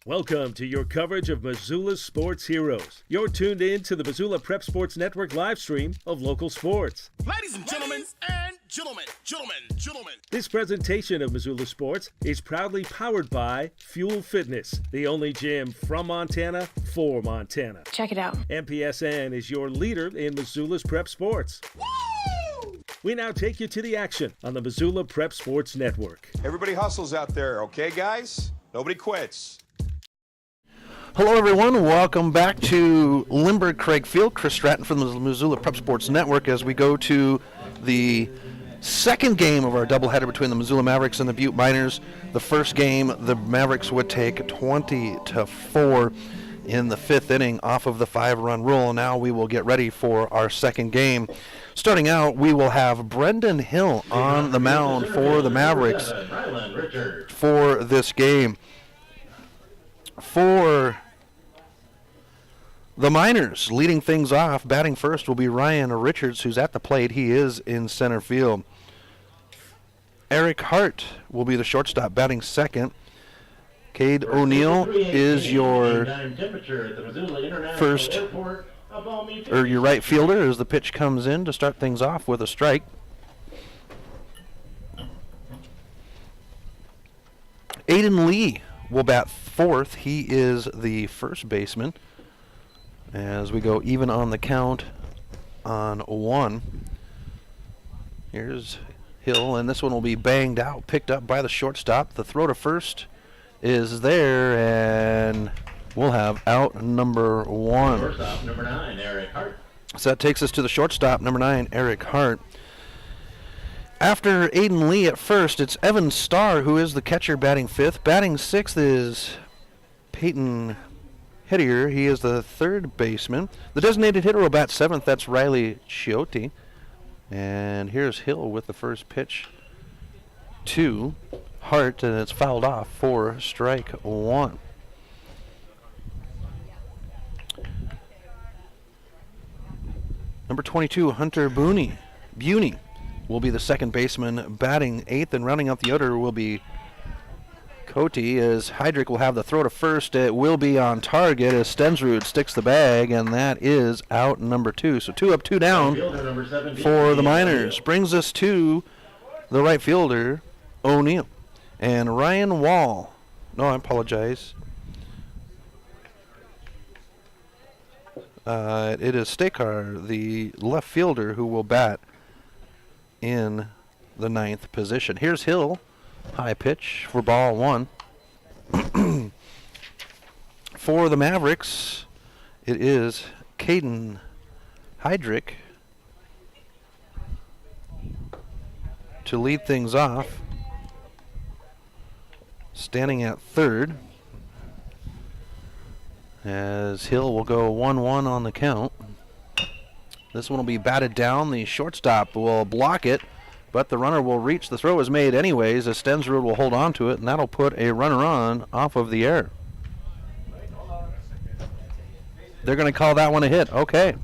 Welcome to your coverage of Missoula's sports heroes. You're tuned in to the Missoula Prep Sports Network live stream of local sports. Ladies and gentlemen, gentlemen. This presentation of Missoula Sports is proudly powered by Fuel Fitness, the only gym from Montana for Montana. Check it out. MPSN is your leader in Missoula's prep sports. Woo! We now take you to the action on the Missoula Prep Sports Network. Everybody hustles out there, okay, guys? Nobody quits. Hello, everyone. Welcome back to Lindbergh Craig Field. Chris Stratton from the Missoula Prep Sports Network as we go to the second game of our doubleheader between the Missoula Mavericks and the Butte Miners. The first game, the Mavericks would take 20-4 in the fifth inning off of the 5-run rule. Now we will get ready for our second game. Starting out, we will have Brendan Hill on the mound for the Mavericks for this game. For the Miners, leading things off, batting first will be Ryan Richards, who's at the plate. He is in center field. Eric Hart will be the shortstop, batting second. Cade O'Neill is your first, or your right fielder as the pitch comes in to start things off with a strike. Aiden Lee will bat fourth. He is the first baseman as we go even on the count on one. Here's Hill, and this one will be banged out, picked up by the shortstop. The throw to first is there, and we'll have out number one. Shortstop number 9, Eric Hart. So that takes us to the shortstop, number 9, Eric Hart. After Aiden Lee at first, it's Evan Starr, who is the catcher, batting fifth. Batting sixth is Peyton Hittier. He is the third baseman. The designated hitter will bat seventh. That's Riley Chiotti. And here's Hill with the first pitch to Hart, and it's fouled off for strike one. Number 22, Hunter Buney will be the second baseman, batting eighth, and rounding out the order will be Cote, as Heydrich will have the throw to first. It will be on target as Stensrud sticks the bag, and that is out number two. So 2 up, 2 down for the Miners. Brings us to the right fielder, O'Neill. And Ryan Wall. No, I apologize. It is Stakar, the left fielder, who will bat in the ninth position. Here's Hill. High pitch for ball one. For the Mavericks, it is Caden Heydrich to lead things off, standing at third, as Hill will go 1-1 on the count. This one will be batted down. The shortstop will block it, but the runner will reach. The throw is made anyways, as Stensrud will hold on to it, and that'll put a runner on off of the air. They're going to call that one a hit. Okay.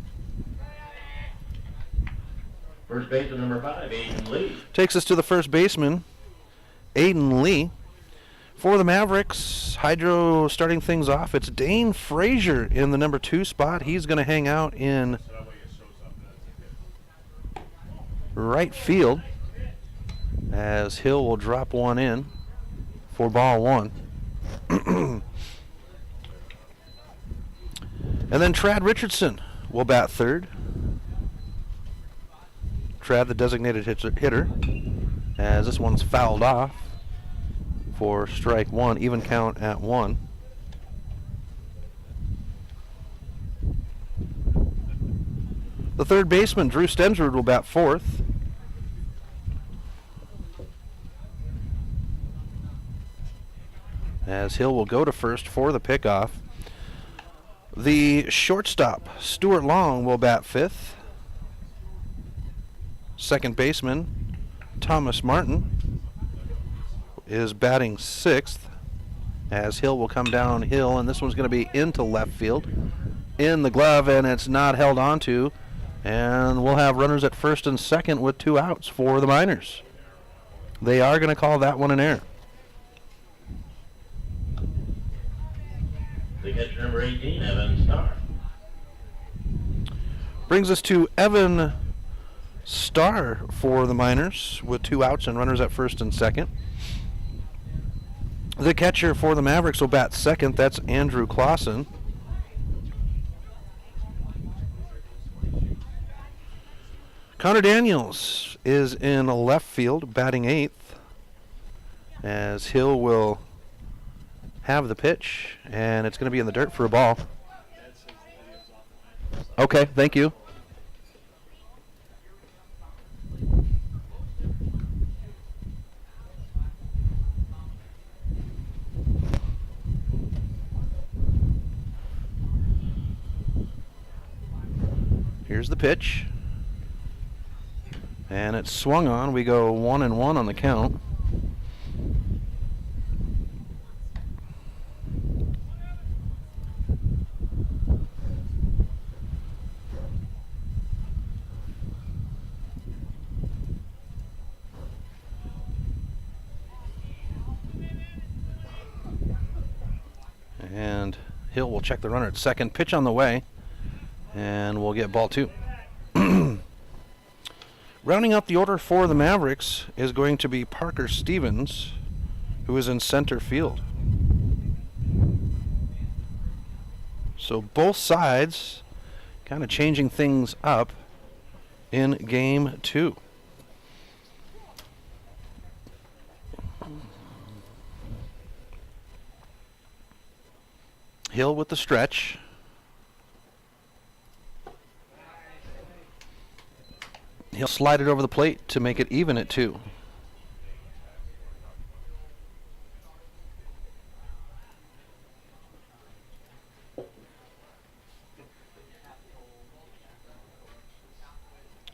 First baseman number 5, Aiden Lee. Takes us to the first baseman, Aiden Lee. For the Mavericks, Hydro starting things off, it's Dane Frazier in the number 2 spot. He's going to hang out in right field, as Hill will drop one in for ball one. And then Trad Richardson will bat third. Trad, the designated hitter, as this one's fouled off for strike one, even count at 1. The third baseman, Drew Stensrud, will bat fourth. As Hill will go to first for the pickoff. The shortstop, Stuart Long, will bat fifth. Second baseman, Thomas Martin, is batting sixth, as Hill will come downhill, and this one's going to be into left field. In the glove, and it's not held onto. And we'll have runners at first and second with 2 outs for the Miners. They are going to call that one an error. The catcher number 18, Evan Starr. Brings us to Evan Starr for the Miners with 2 outs and runners at first and second. The catcher for the Mavericks will bat second. That's Andrew Clausen. Connor Daniels is in left field, batting 8th, as Hill will have the pitch, and it's going to be in the dirt for a ball. Okay, thank you. Here's the pitch. And it's swung on. We go 1-1 on the count. And Hill will check the runner at second. Pitch on the way. And we'll get ball 2. Rounding out the order for the Mavericks is going to be Parker Stevens, who is in center field. So both sides kind of changing things up in game 2. Hill with the stretch. He'll slide it over the plate to make it even at 2.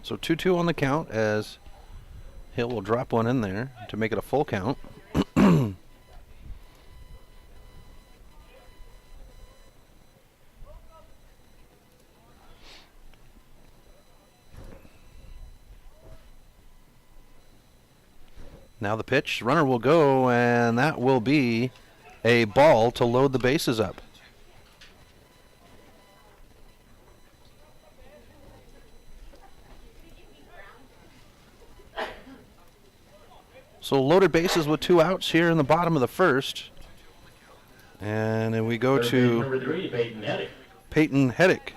So 2-2 on the count as Hill will drop one in there to make it a full count. Now the pitch, runner will go, and that will be a ball to load the bases up. So loaded bases with 2 outs here in the bottom of the first. And then we go to Number 3, Peyton Hedrick. Peyton Hedrick.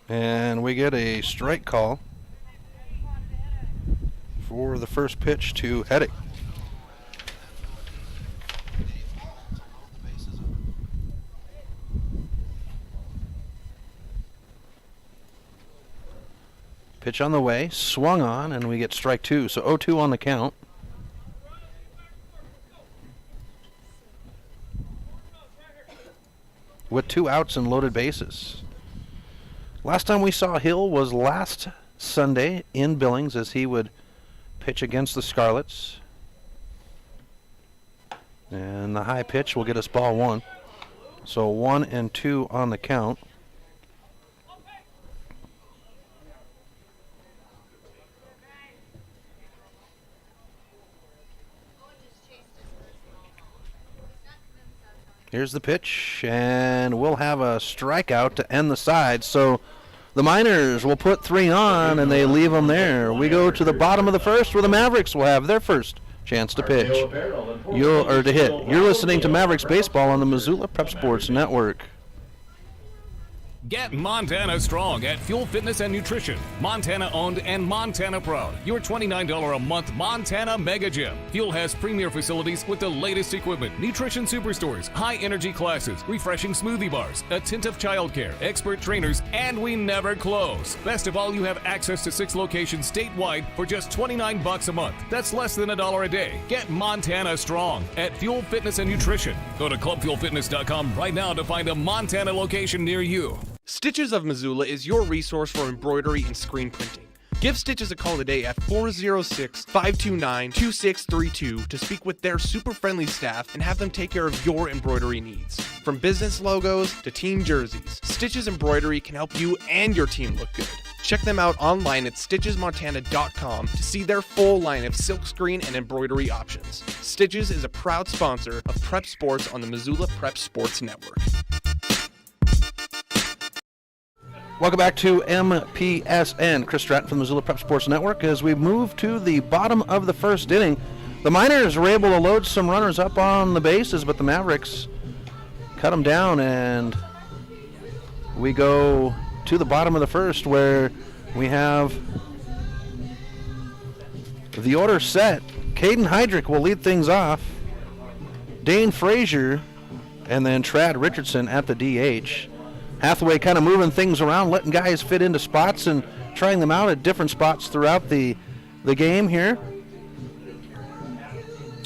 And we get a strike call for the first pitch to Hedrick. Pitch on the way, swung on, and we get strike 2. So 0-2 on the count. With 2 outs and loaded bases. Last time we saw Hill was last Sunday in Billings as he would pitch against the Scarlets. And the high pitch will get us ball 1. So 1-2 on the count. Here's the pitch, and we'll have a strikeout to end the side. So the Miners will put 3 on, and they leave them there. We go to the bottom of the first, where the Mavericks will have their first chance to pitch. To hit. You're listening to Mavericks Baseball on the Missoula Prep Sports Network. Get Montana strong at Fuel Fitness and Nutrition. Montana owned and Montana proud. Your $29 a month Montana Mega Gym. Fuel has premier facilities with the latest equipment, nutrition superstores, high energy classes, refreshing smoothie bars, attentive childcare, expert trainers, and we never close. Best of all, you have access to 6 locations statewide for just $29 a month. That's less than $1 a day. Get Montana strong at Fuel Fitness and Nutrition. Go to clubfuelfitness.com right now to find a Montana location near you. Stitches of Missoula is your resource for embroidery and screen printing. Give Stitches a call today at 406-529-2632 to speak with their super friendly staff and have them take care of your embroidery needs. From business logos to team jerseys, Stitches Embroidery can help you and your team look good. Check them out online at stitchesmontana.com to see their full line of silkscreen and embroidery options. Stitches is a proud sponsor of Prep Sports on the Missoula Prep Sports Network. Welcome back to MPSN. Chris Stratton from the Missoula Prep Sports Network. As we move to the bottom of the first inning, the Miners were able to load some runners up on the bases, but the Mavericks cut them down, and we go to the bottom of the first where we have the order set. Caden Heydrich will lead things off. Dane Frazier, and then Trad Richardson at the DH. Hathaway kind of moving things around, letting guys fit into spots and trying them out at different spots throughout the game here.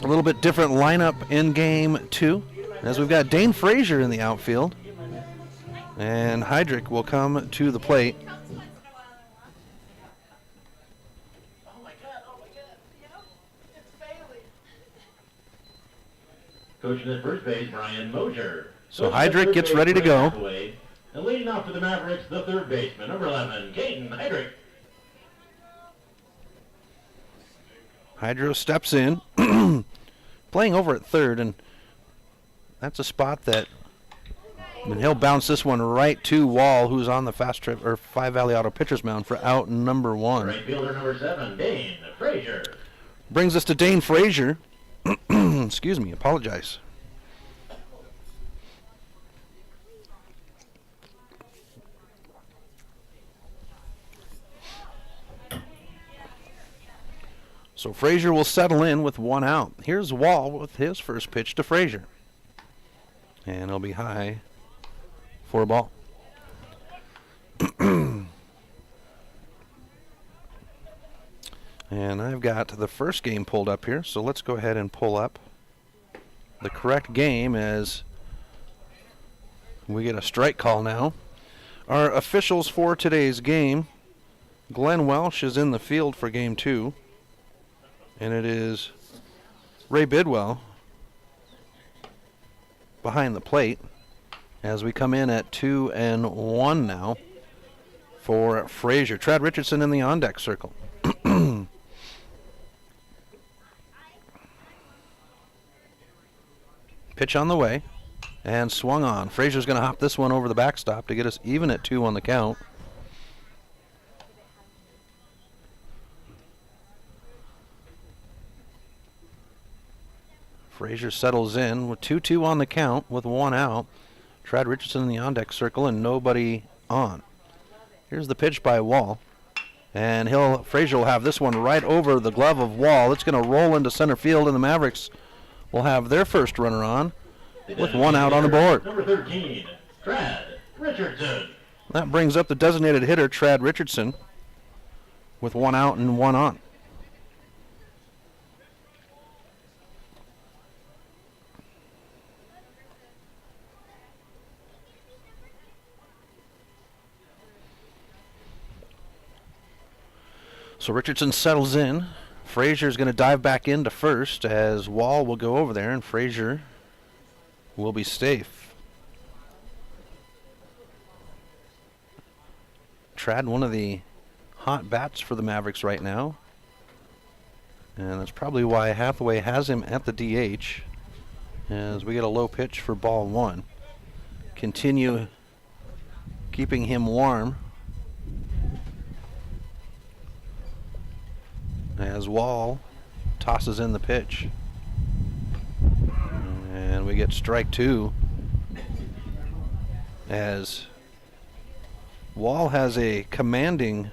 A little bit different lineup in game 2, as we've got Dane Frazier in the outfield, and Heydrich will come to the plate. Coaching at first base, Brian Mosier. So Heydrich gets ready to go. Hathaway. And leading off for the Mavericks, the third baseman, number 11, Caden Heydrich. Hydro steps in, playing over at third, and that's a spot that, and he'll bounce this one right to Wall, who's on the fast trip or Five Valley Auto pitcher's mound for out number 1. Right fielder number 7, Dane Frazier. Brings us to Dane Frazier. Excuse me, apologize. So Frazier will settle in with 1 out. Here's Wall with his first pitch to Frazier. And it'll be high for a ball. And I've got the first game pulled up here, so let's go ahead and pull up the correct game as we get a strike call now. Our officials for today's game, Glenn Welsh is in the field for game 2. And it is Ray Bidwell behind the plate as we come in at 2-1 now for Frazier. Trad Richardson in the on-deck circle. Pitch on the way and swung on. Frazier's going to hop this one over the backstop to get us even at 2 on the count. Frazier settles in with 2-2 on the count with 1 out. Trad Richardson in the on-deck circle and nobody on. Here's the pitch by Wall. And Frazier will have this one right over the glove of Wall. It's going to roll into center field, and the Mavericks will have their first runner on with 1 out on the board. Number 13, Trad Richardson. That brings up the designated hitter, Trad Richardson, with 1 out and 1 on. So Richardson settles in. Frazier's going to dive back into first as Wall will go over there, and Frazier will be safe. Trad, one of the hot bats for the Mavericks right now. And that's probably why Hathaway has him at the DH as we get a low pitch for ball 1. Continue keeping him warm as Wall tosses in the pitch. And we get strike 2 as Wall has a commanding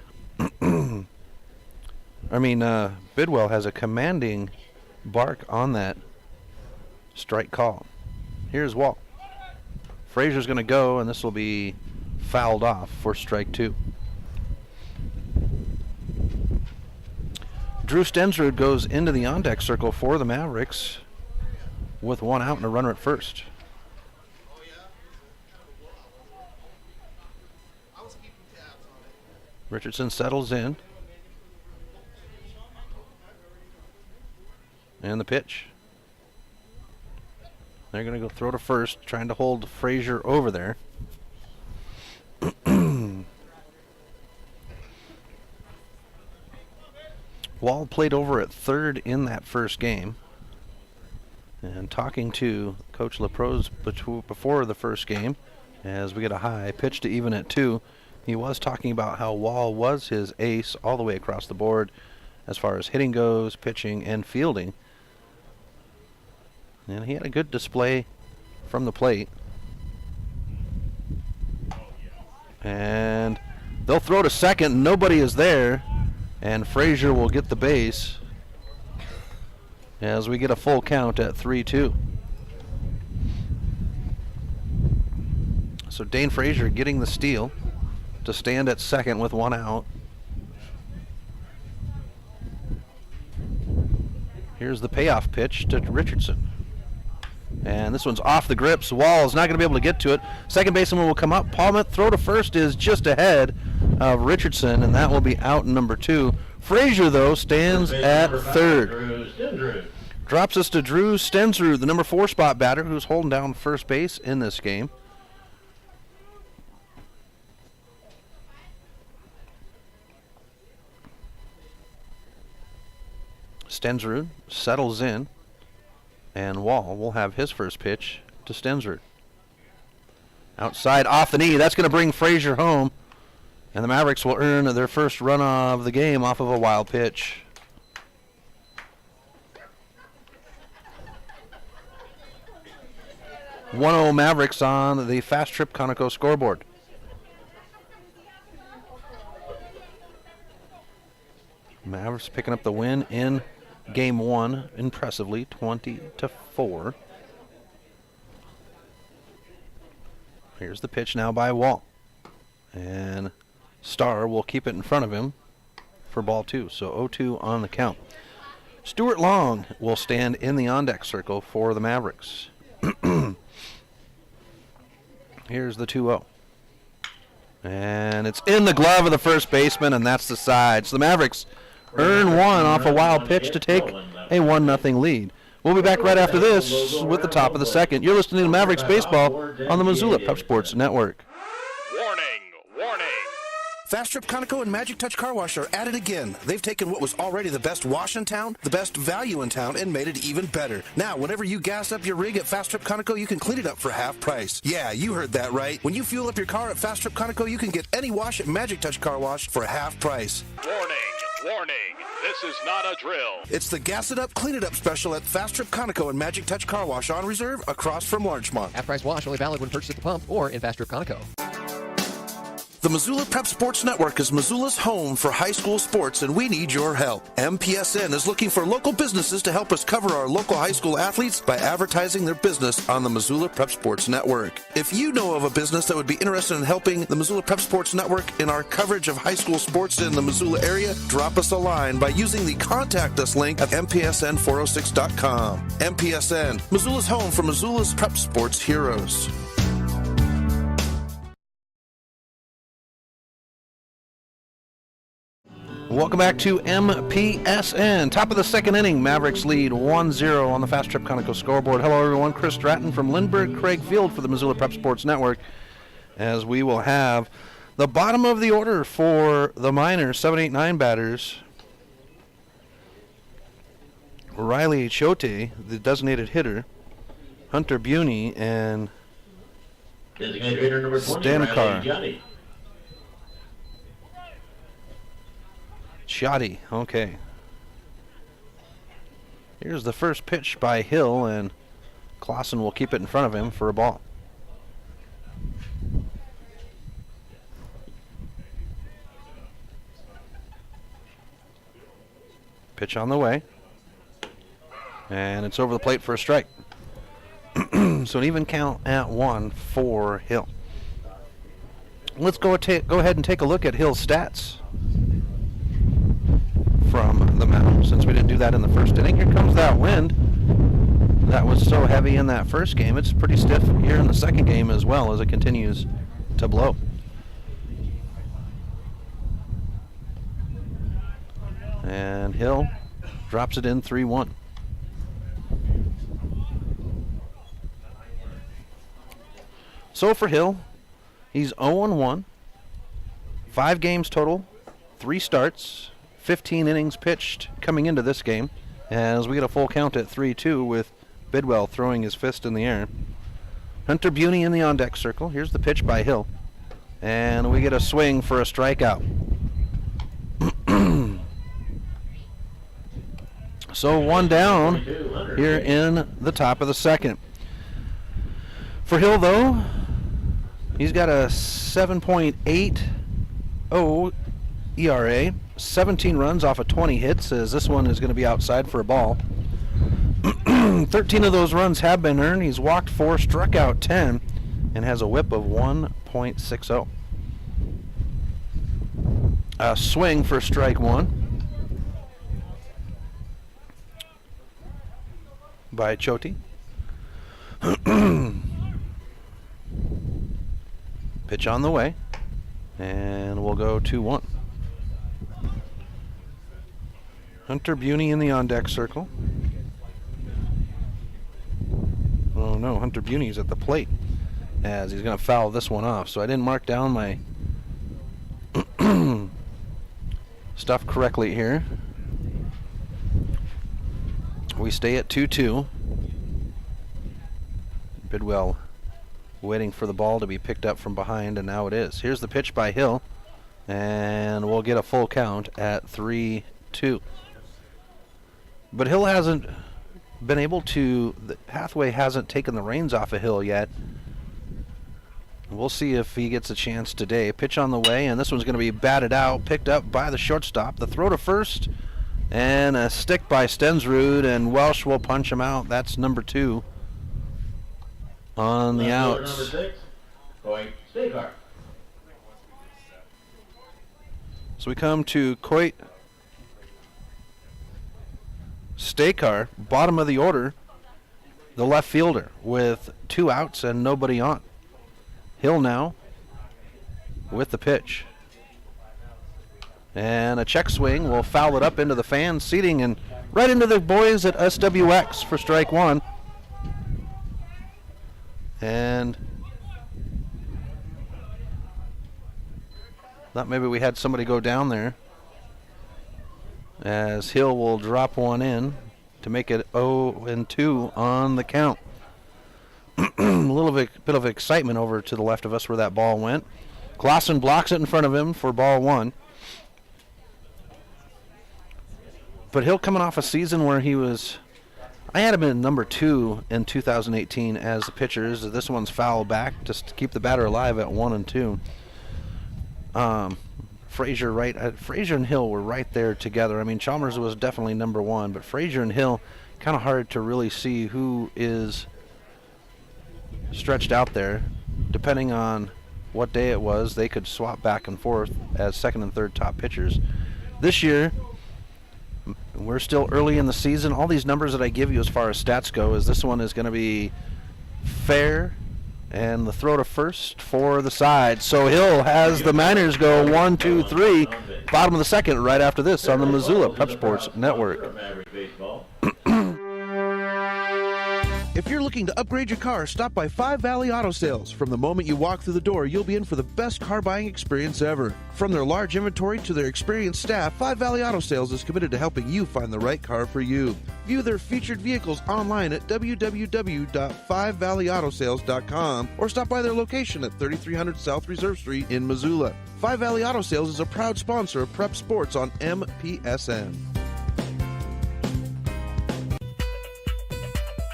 Bidwell has a commanding bark on that strike call. Here's Wall. Frazier's going to go, and this will be fouled off for strike 2. Drew Stensrud goes into the on-deck circle for the Mavericks with 1 out and a runner at first. Richardson settles in. And the pitch. They're going to go throw to first, trying to hold Frazier over there. Wall played over at third in that first game. And talking to Coach LaProse before the first game, as we get a high pitch to even at 2, he was talking about how Wall was his ace all the way across the board as far as hitting goes, pitching, and fielding. And he had a good display from the plate. And they'll throw to second. Nobody is there. And Frazier will get the base as we get a full count at 3-2. So Dane Frazier getting the steal to stand at second with 1 out. Here's the payoff pitch to Richardson. And this one's off the grips. Wall is not going to be able to get to it. Second baseman will come up. Palmet, throw to first is just ahead of Richardson, and that will be out number 2. Frazier, though, stands at third. Drops us to Drew Stensrud, the number 4 spot batter, who's holding down first base in this game. Stensrud settles in, and Wall will have his first pitch to Stensrud. Outside, off the knee. That's going to bring Frazier home, and the Mavericks will earn their first run of the game off of a wild pitch. (1-0) Mavericks on the Fast Trip Conoco scoreboard. Mavericks picking up the win in Game 1 impressively, 20-4. Here's the pitch now by Wall. And Starr will keep it in front of him for ball 2. So 0-2 on the count. Stuart Long will stand in the on-deck circle for the Mavericks. Here's the 2-0. And it's in the glove of the first baseman, and that's the side. So the Mavericks earn 1 off a wild pitch to take a 1-0 lead. We'll be back right after this with the top of the second. You're listening to Mavericks Baseball on the Missoula Prep Sports Network. Warning, warning. Fast Trip Conoco and Magic Touch Car Wash are at it again. They've taken what was already the best wash in town, the best value in town, and made it even better. Now, whenever you gas up your rig at Fast Trip Conoco, you can clean it up for half price. Yeah, you heard that right. When you fuel up your car at Fast Trip Conoco, you can get any wash at Magic Touch Car Wash for half price. Warning, warning. This is not a drill. It's the Gas It Up, Clean It Up special at Fast Trip Conoco and Magic Touch Car Wash on reserve across from Larchmont. Half-price wash only valid when purchased at the pump or in Fast Trip Conoco. The Missoula Prep Sports Network is Missoula's home for high school sports, and we need your help. MPSN is looking for local businesses to help us cover our local high school athletes by advertising their business on the Missoula Prep Sports Network. If you know of a business that would be interested in helping the Missoula Prep Sports Network in our coverage of high school sports in the Missoula area, drop us a line by using the Contact Us link at MPSN406.com. MPSN, Missoula's home for Missoula's Prep Sports heroes. Welcome back to MPSN. Top of the second inning, Mavericks lead 1-0 on the Fast Trip Conoco scoreboard. Hello, everyone. Chris Stratton from Lindbergh Craig Field for the Missoula Prep Sports Network, as we will have the bottom of the order for the Miners, 7, 8, 9 batters. Riley Chote, the designated hitter, Hunter Buney, and Designated hitter number 20, Stankar. Riley Johnny. Shoddy, okay. Here's the first pitch by Hill, and Clausen will keep it in front of him for a ball. Pitch on the way. And it's over the plate for a strike. So an even count at 1 for Hill. Let's go ahead and take a look at Hill's stats from the mound, since we didn't do that in the first inning. Here comes that wind that was so heavy in that first game. It's pretty stiff here in the second game as well, as it continues to blow. And Hill drops it in 3-1. So for Hill, he's 0-1, 5 games total, 3 starts, 15 innings pitched coming into this game, as we get a full count at 3-2 with Bidwell throwing his fist in the air. Hunter Buney in the on-deck circle. Here's the pitch by Hill. And we get a swing for a strikeout. So one down here in the top of the second. For Hill, though, he's got a 7.80 ERA, 17 runs off of 20 hits, as this one is going to be outside for a ball. 13 of those runs have been earned. He's walked 4, struck out 10, and has a whip of 1.60. A swing for strike one by Choti. Pitch on the way, and we'll go 2-1. Hunter Buney in the on-deck circle. Oh no, Hunter Buney's at the plate, as he's going to foul this one off. So I didn't mark down my stuff correctly here. We stay at 2-2. Bidwell waiting for the ball to be picked up from behind, and now it is. Here's the pitch by Hill, and we'll get a full count at 3-2. But Hill hasn't been able to, Hathaway hasn't taken the reins off of Hill yet. We'll see if he gets a chance today. Pitch on the way, and this one's going to be batted out, picked up by the shortstop. The throw to first, and a stick by Stensrud, and Welsh will punch him out. That's number 2 on the outs. Number 6, Coit Stakar. So we come to Coit Stakar, bottom of the order, the left fielder, with 2 outs and nobody on. Hill now with the pitch. And a check swing will foul it up into the fan seating and right into the boys at SWX for strike one. And thought maybe we had somebody go down there, as Hill will drop one in to make it 0-2 on the count. A little bit of excitement over to the left of us where that ball went. Clausen blocks it in front of him for ball 1. But Hill coming off a season where he was, I had him in number 2 in 2018 as the pitchers. This one's foul back just to keep the batter alive at 1-2. Frazier and Hill were right there together. I mean, Chalmers was definitely number 1, but Frazier and Hill, kind of hard to really see who is stretched out there. Depending on what day it was, they could swap back and forth as second and third top pitchers. This year, we're still early in the season. All these numbers that I give you as far as stats go, is this one is going to be fair, and the throw to first for the side. So Hill has the Miners go 1-2-3, bottom of the second, right after this on the Missoula Prep Sports Network. If you're looking to upgrade your car, stop by Five Valley Auto Sales. From the moment you walk through the door, you'll be in for the best car buying experience ever. From their large inventory to their experienced staff, Five Valley Auto Sales is committed to helping you find the right car for you. View their featured vehicles online at www.5valleyautosales.com or stop by their location at 3300 South Reserve Street in Missoula. Five Valley Auto Sales is a proud sponsor of Prep Sports on MPSN.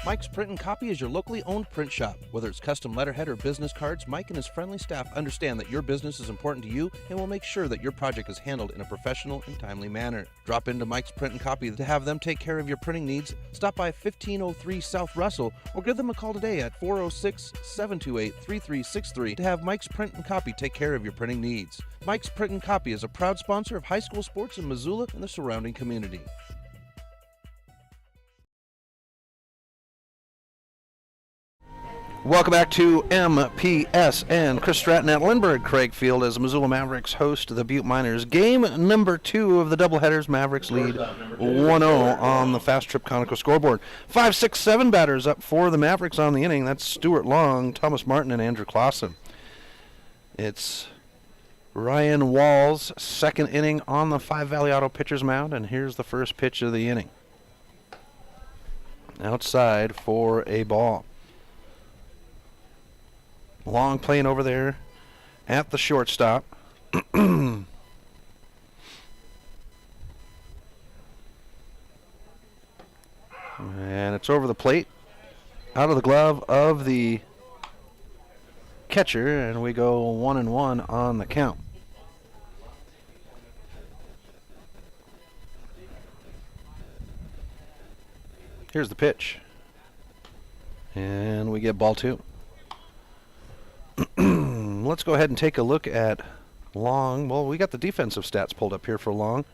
Mike's Print and Copy is your locally owned print shop. Whether it's custom letterhead or business cards, Mike and his friendly staff understand that your business is important to you and will make sure that your project is handled in a professional and timely manner. Drop into Mike's Print and Copy to have them take care of your printing needs. Stop by 1503 South Russell or give them a call today at 406-728-3363 to have Mike's Print and Copy take care of your printing needs. Mike's Print and Copy is a proud sponsor of high school sports in Missoula and the surrounding community. Welcome back to MPSN. Chris Stratton at Lindbergh Craig Field as the Missoula Mavericks host the Butte Miners. Game number 2 of the doubleheaders. Mavericks lead 1-0 on the Fast Trip Conoco scoreboard. 5, 6, 7 batters up for the Mavericks on the inning. That's Stuart Long, Thomas Martin, and Andrew Clausen. It's Ryan Wall's second inning on the Five Valley Auto pitcher's mound, and here's the first pitch of the inning. Outside for a ball. Long playing over there at the shortstop. And it's over the plate, out of the glove of the catcher, and we go 1-1 on the count. Here's the pitch. And we get ball 2. Let's go ahead and take a look at Long. Well, we got the defensive stats pulled up here for Long.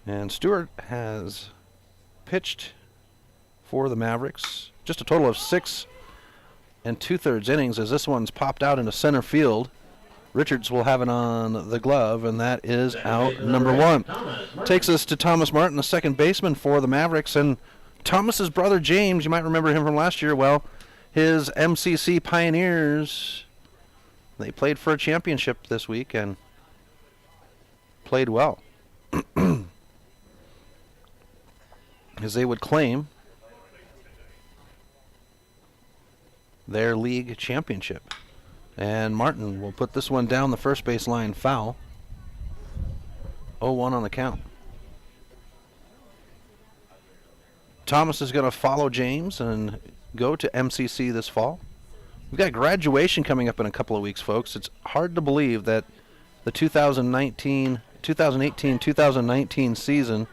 And Stewart has pitched for the Mavericks just a total of 6 2/3 innings, as this one's popped out into center field. Richards will have it on the glove, and that is out number 1. Takes us to Thomas Martin, the second baseman for the Mavericks, and Thomas's brother James, you might remember him from last year. Well, his MCC Pioneers, they played for a championship this week and played well, as they would claim their league championship. And Martin will put this one down the first base line, foul. 0-1 on the count. Thomas is going to follow James and go to MCC this fall. We've got graduation coming up in a couple of weeks, folks. It's hard to believe that the 2018-2019 season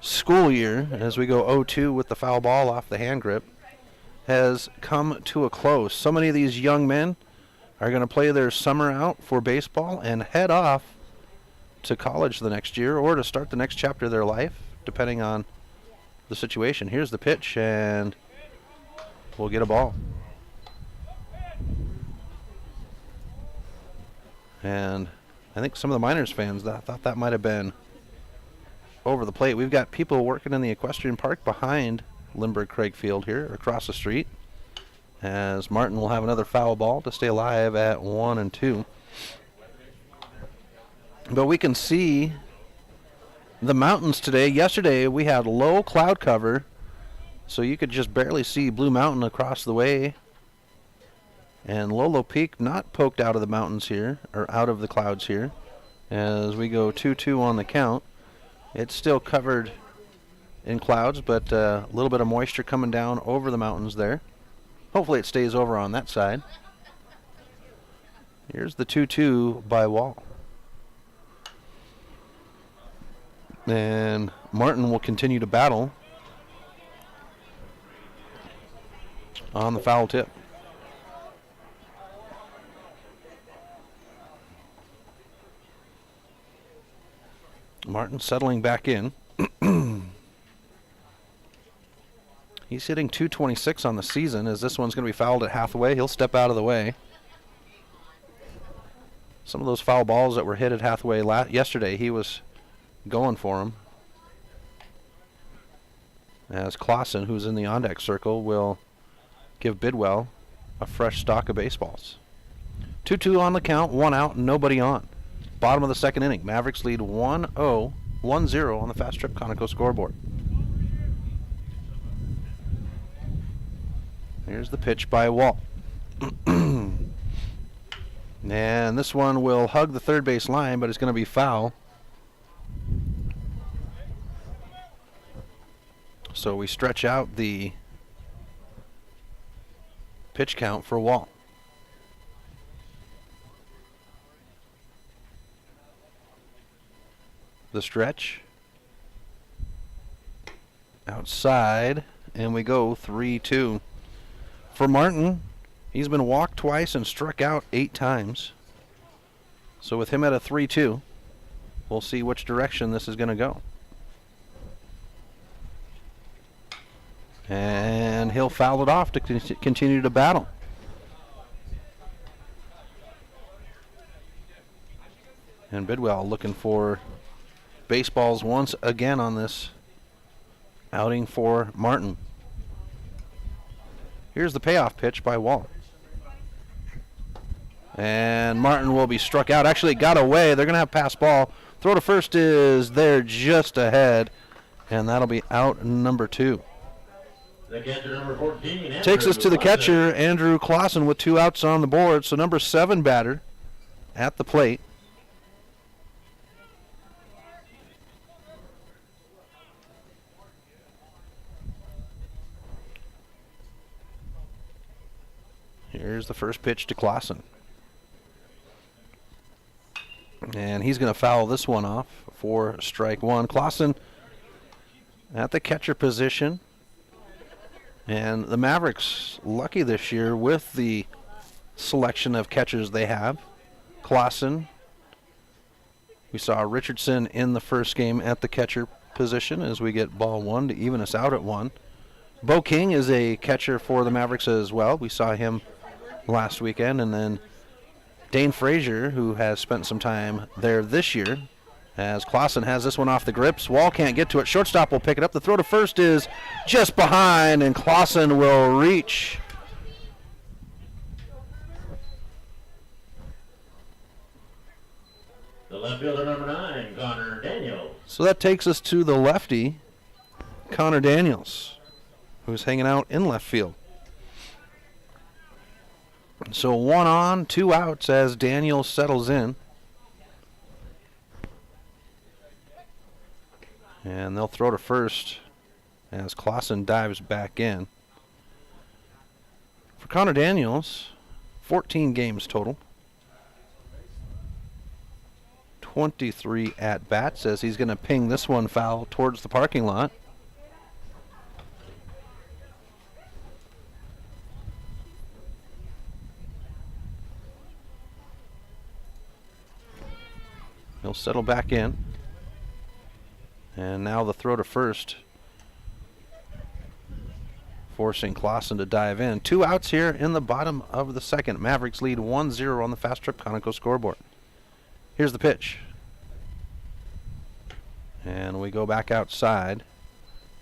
school year, as we go 0-2 with the foul ball off the hand grip, has come to a close. So many of these young men are going to play their summer out for baseball and head off to college the next year or to start the next chapter of their life, depending on the situation. Here's the pitch, and we'll get a ball. And I think some of the Miners fans thought that might have been over the plate. We've got people working in the equestrian park behind Lindbergh Craig Field here, across the street, as Martin will have another foul ball to stay alive at 1-2. But we can see the mountains today. Yesterday we had low cloud cover, so you could just barely see Blue Mountain across the way. And Lolo Peak not poked out of the mountains here, or out of the clouds here, as we go 2-2 on the count. It's still covered in clouds, but a little bit of moisture coming down over the mountains there. Hopefully it stays over on that side. Here's the 2-2 by Wall. And Martin will continue to battle on the foul tip. Martin settling back in. He's hitting .226 on the season, as this one's going to be fouled at Hathaway. He'll step out of the way. Some of those foul balls that were hit at Hathaway yesterday, he was going for them. As Clausen, who's in the on-deck circle, will give Bidwell a fresh stock of baseballs. 2-2 on the count, 1 out, nobody on. Bottom of the second inning. Mavericks lead 1-0 on the Fast Trip Conoco scoreboard. Here's the pitch by Walt. And this one will hug the third base line, but it's going to be foul. So we stretch out the pitch count for Walt. The stretch. Outside, and we go 3-2. For Martin, he's been walked twice and struck out 8 times. So with him at a 3-2, we'll see which direction this is going to go. And he'll foul it off to continue to battle. And Bidwell looking for baseballs once again on this outing for Martin. Here's the payoff pitch by Wall. And Martin will be struck out. Actually, it got away. They're going to have pass ball. Throw to first is there just ahead, and that'll be out number 2. The catcher, number 14. Takes us to the catcher, Andrew Clausen, with 2 outs on the board. So number 7 batter at the plate. Here's the first pitch to Clausen. And he's going to foul this one off for strike 1. Clausen at the catcher position. And the Mavericks lucky this year with the selection of catchers they have. Clausen. We saw Richardson in the first game at the catcher position as we get ball 1 to even us out at 1. Bo King is a catcher for the Mavericks as well. We saw him last weekend. And then Dane Frazier, who has spent some time there this year, as Clausen has this one off the grips. Wall can't get to it. Shortstop will pick it up. The throw to first is just behind, and Clausen will reach. The left fielder, number 9, Connor Daniels. So that takes us to the lefty, Connor Daniels, who's hanging out in left field. So 1 on, 2 outs as Daniels settles in. And they'll throw to first as Clausen dives back in. For Connor Daniels, 14 games total. 23 at-bats as he's going to ping this one foul towards the parking lot. He'll settle back in. And now the throw to first, forcing Clausen to dive in. 2 outs here in the bottom of the second. Mavericks lead 1-0 on the Fast Trip Conoco scoreboard. Here's the pitch. And we go back outside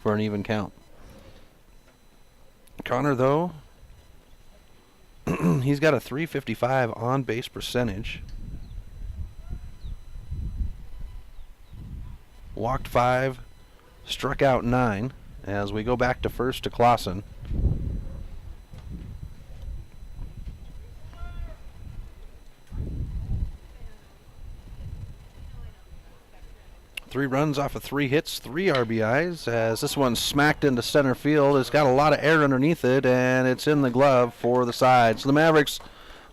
for an even count. Connor, though, he's got a .355 on-base percentage. Walked 5, struck out 9 as we go back to first to Clausen. Three runs off of 3 hits, 3 RBIs as this one smacked into center field. It's got a lot of air underneath it, and it's in the glove for the side. So the Mavericks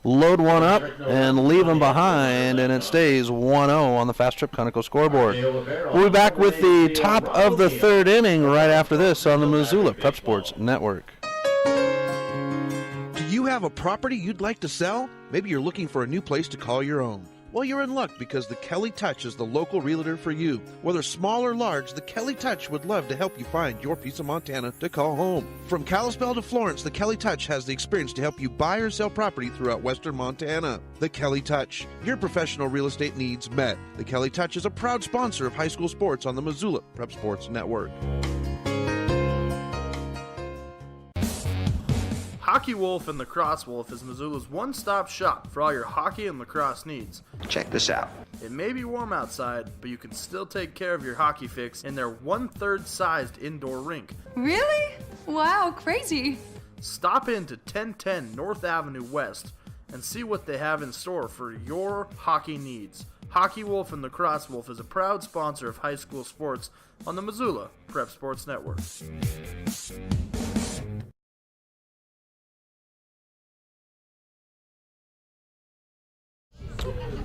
load one up and leave them behind, and it stays 1-0 on the Fast Trip Conoco scoreboard. We'll be back with the top of the 3rd inning right after this on the Missoula Prep Sports Network. Do you have a property you'd like to sell? Maybe you're looking for a new place to call your own. Well, you're in luck because the Kelly Touch is the local realtor for you. Whether small or large, the Kelly Touch would love to help you find your piece of Montana to call home. From Kalispell to Florence, the Kelly Touch has the experience to help you buy or sell property throughout western Montana. The Kelly Touch, your professional real estate needs met. The Kelly Touch is a proud sponsor of high school sports on the Missoula Prep Sports Network. Hockey Wolf and Lacrosse Wolf is Missoula's one-stop shop for all your hockey and lacrosse needs. Check this out. It may be warm outside, but you can still take care of your hockey fix in their 1/3 sized indoor rink. Really? Wow, crazy. Stop in to 1010 North Avenue West and see what they have in store for your hockey needs. Hockey Wolf and Lacrosse Wolf is a proud sponsor of high school sports on the Missoula Prep Sports Network.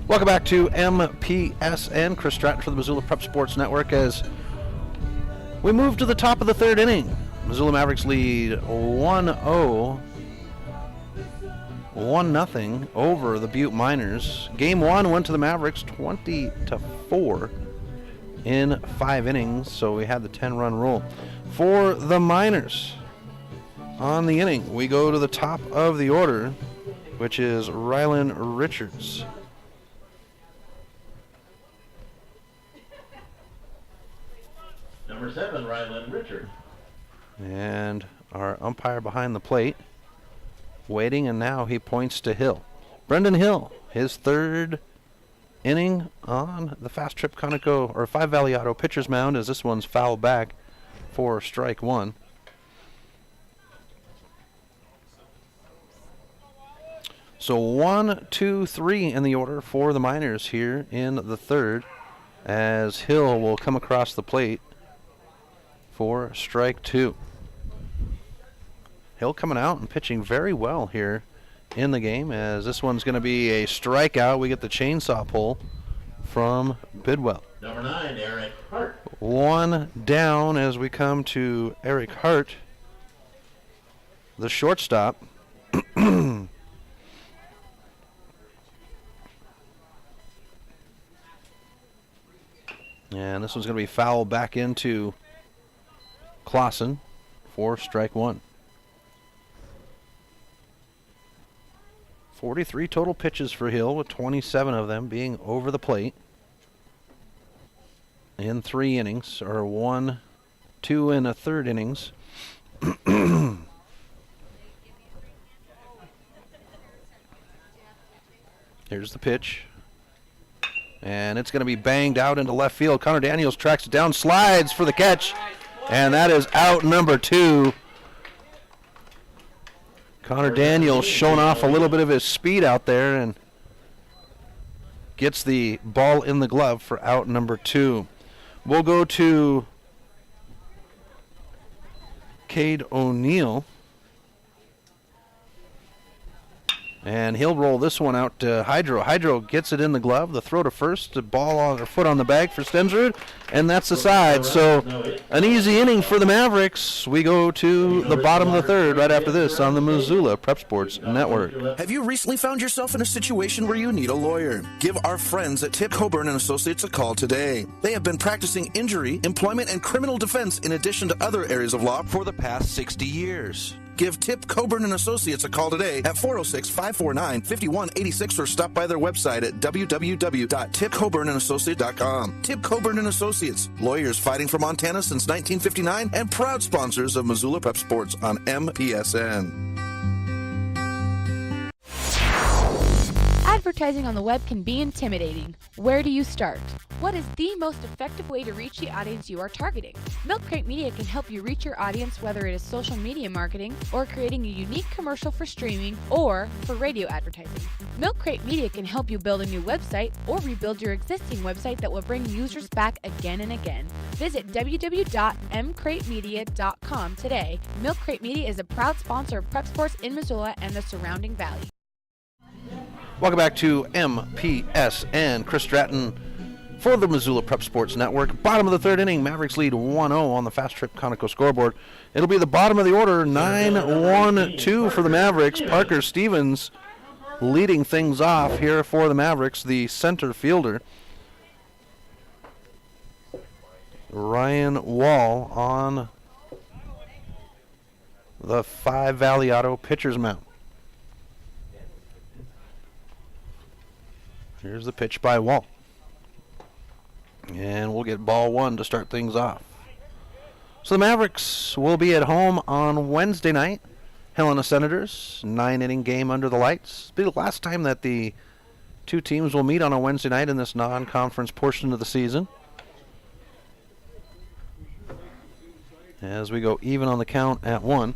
Welcome back to MPSN. Chris Stratton for the Missoula Prep Sports Network as we move to the top of the 3rd inning. Missoula Mavericks lead 1-0, 1-0 over the Butte Miners. Game 1 went to the Mavericks 20-4 in 5 innings, so we had the 10-run rule. For the Miners, on the inning, we go to the top of the order, which is Rylan Richards. Number 7, Rylan Richards. And our umpire behind the plate, waiting, and now he points to Hill. Brendan Hill his third inning on the Fast Trip Conoco or Five Valley Auto pitcher's mound, as this one's fouled back for strike one. So 1, 2, 3 in the order for the Miners here in the third, as Hill will come across the plate for strike two. Hill coming out and pitching very well here in the game, as this one's going to be a strikeout. We get the chainsaw pull from Bidwell. Number 9, Eric Hart. One down as we come to Eric Hart, the shortstop. And this one's going to be fouled back into Clausen for strike one. 43 total pitches for Hill, with 27 of them being over the plate in 3 innings, or 1, 2 and a third innings. Here's the pitch. And it's going to be banged out into left field. Connor Daniels tracks it down, slides for the catch, and that is out number 2. Connor Daniels showing off a little bit of his speed out there and gets the ball in the glove for out number 2. We'll go to Cade O'Neill. And he'll roll this one out to Hydro. Hydro gets it in the glove. The throw to first, the ball on her foot on the bag for Stensrud, and that's the side. So an easy inning for the Mavericks. We go to the bottom of the third right after this on the Missoula Prep Sports Network. Have you recently found yourself in a situation where you need a lawyer? Give our friends at Tip Coburn and Associates a call today. They have been practicing injury, employment, and criminal defense in addition to other areas of law for the past 60 years. Give Tip Coburn and Associates a call today at 406-549-5186 or stop by their website at www.tipcoburnandassociates.com. Tip Coburn and Associates, lawyers fighting for Montana since 1959 and proud sponsors of Missoula Prep Sports on MPSN. Advertising on the web can be intimidating. Where do you start? What is the most effective way to reach the audience you are targeting? Milk Crate Media can help you reach your audience, whether it is social media marketing or creating a unique commercial for streaming or for radio advertising. Milk Crate Media can help you build a new website or rebuild your existing website that will bring users back again and again. Visit www.mcratemedia.com today. Milk Crate Media is a proud sponsor of Prep Sports in Missoula and the surrounding valley. Welcome back to MPSN. Chris Stratton for the Missoula Prep Sports Network. Bottom of the third inning, Mavericks lead 1-0 on the Fast Trip Conoco scoreboard. It'll be the bottom of the order, 9-1-2 for the Mavericks. Parker Stevens leading things off here for the Mavericks, the center fielder. Ryan Wall on the Five Valley Auto pitcher's mound. Here's the pitch by Wall. And we'll get ball one to start things off. So the Mavericks will be at home on Wednesday night. Helena Senators, 9-inning game under the lights. It'll be the last time that the two teams will meet on a Wednesday night in this non-conference portion of the season. As we go even on the count at 1.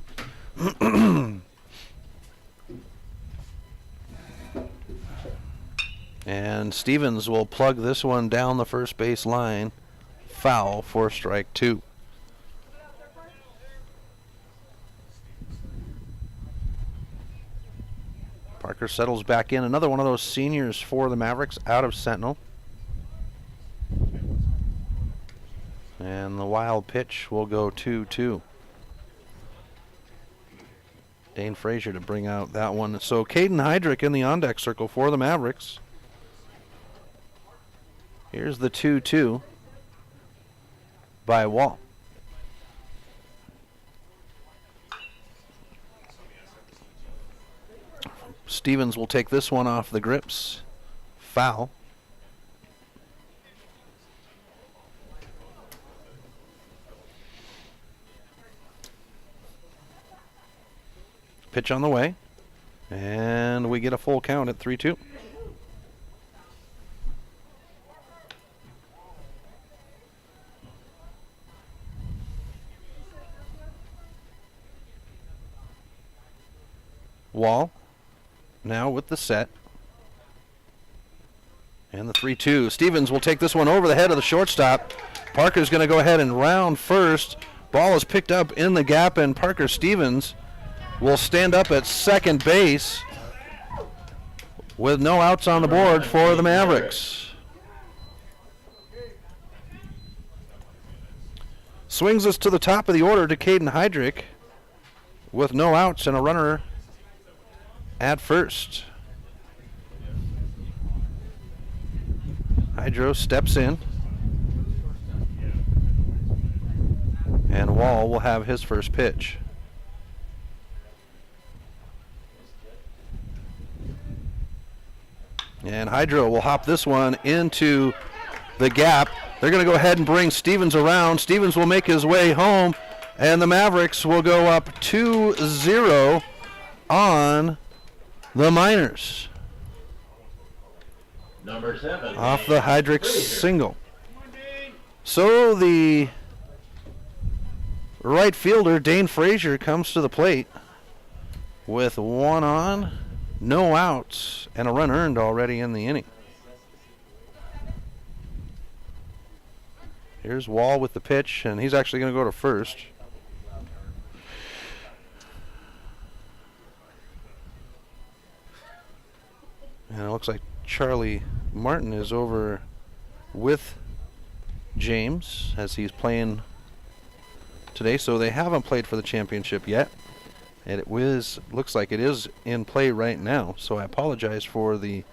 And Stevens will plug this one down the first base line. Foul for strike 2. Parker settles back in. Another one of those seniors for the Mavericks out of Sentinel. And the wild pitch will go 2-2. Dane Frazier to bring out that one. So Caden Heydrich in the on-deck circle for the Mavericks. Here's the 2-2 by Wall. Stevens will take this one off the grips. Foul. Pitch on the way. And we get a full count at 3-2. Wall now with the set. And the 3-2. Stevens will take this one over the head of the shortstop. Parker's going to go ahead and round first. Ball is picked up in the gap, and Parker Stevens will stand up at second base with no outs on the board for the Mavericks. Swings us to the top of the order to Caden Heydrich with no outs and a runner at first. Hydro steps in, and Wall will have his first pitch. And Hydro will hop this one into the gap. They're going to go ahead and bring Stevens around. Stevens will make his way home, and the Mavericks will go up 2-0 on the Miners. Number 7. Off the Heydrich single. So the right fielder, Dane Frazier, comes to the plate with one on, no outs, and a run earned already in the inning. Here's Wall with the pitch, and he's actually going to go to first. And it looks like Charlie Martin is over with James as he's playing today, so they haven't played for the championship yet. And looks like it is in play right now, so I apologize for the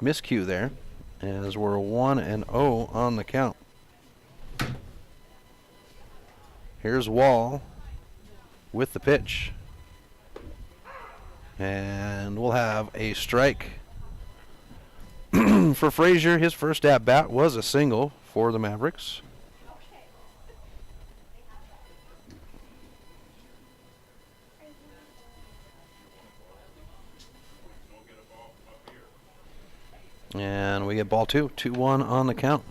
miscue there, as we're 1-0 on the count. Here's Wall with the pitch, and we'll have a strike. For Frazier, his first at-bat was a single for the Mavericks. And we get ball 2, 2-1 on the count.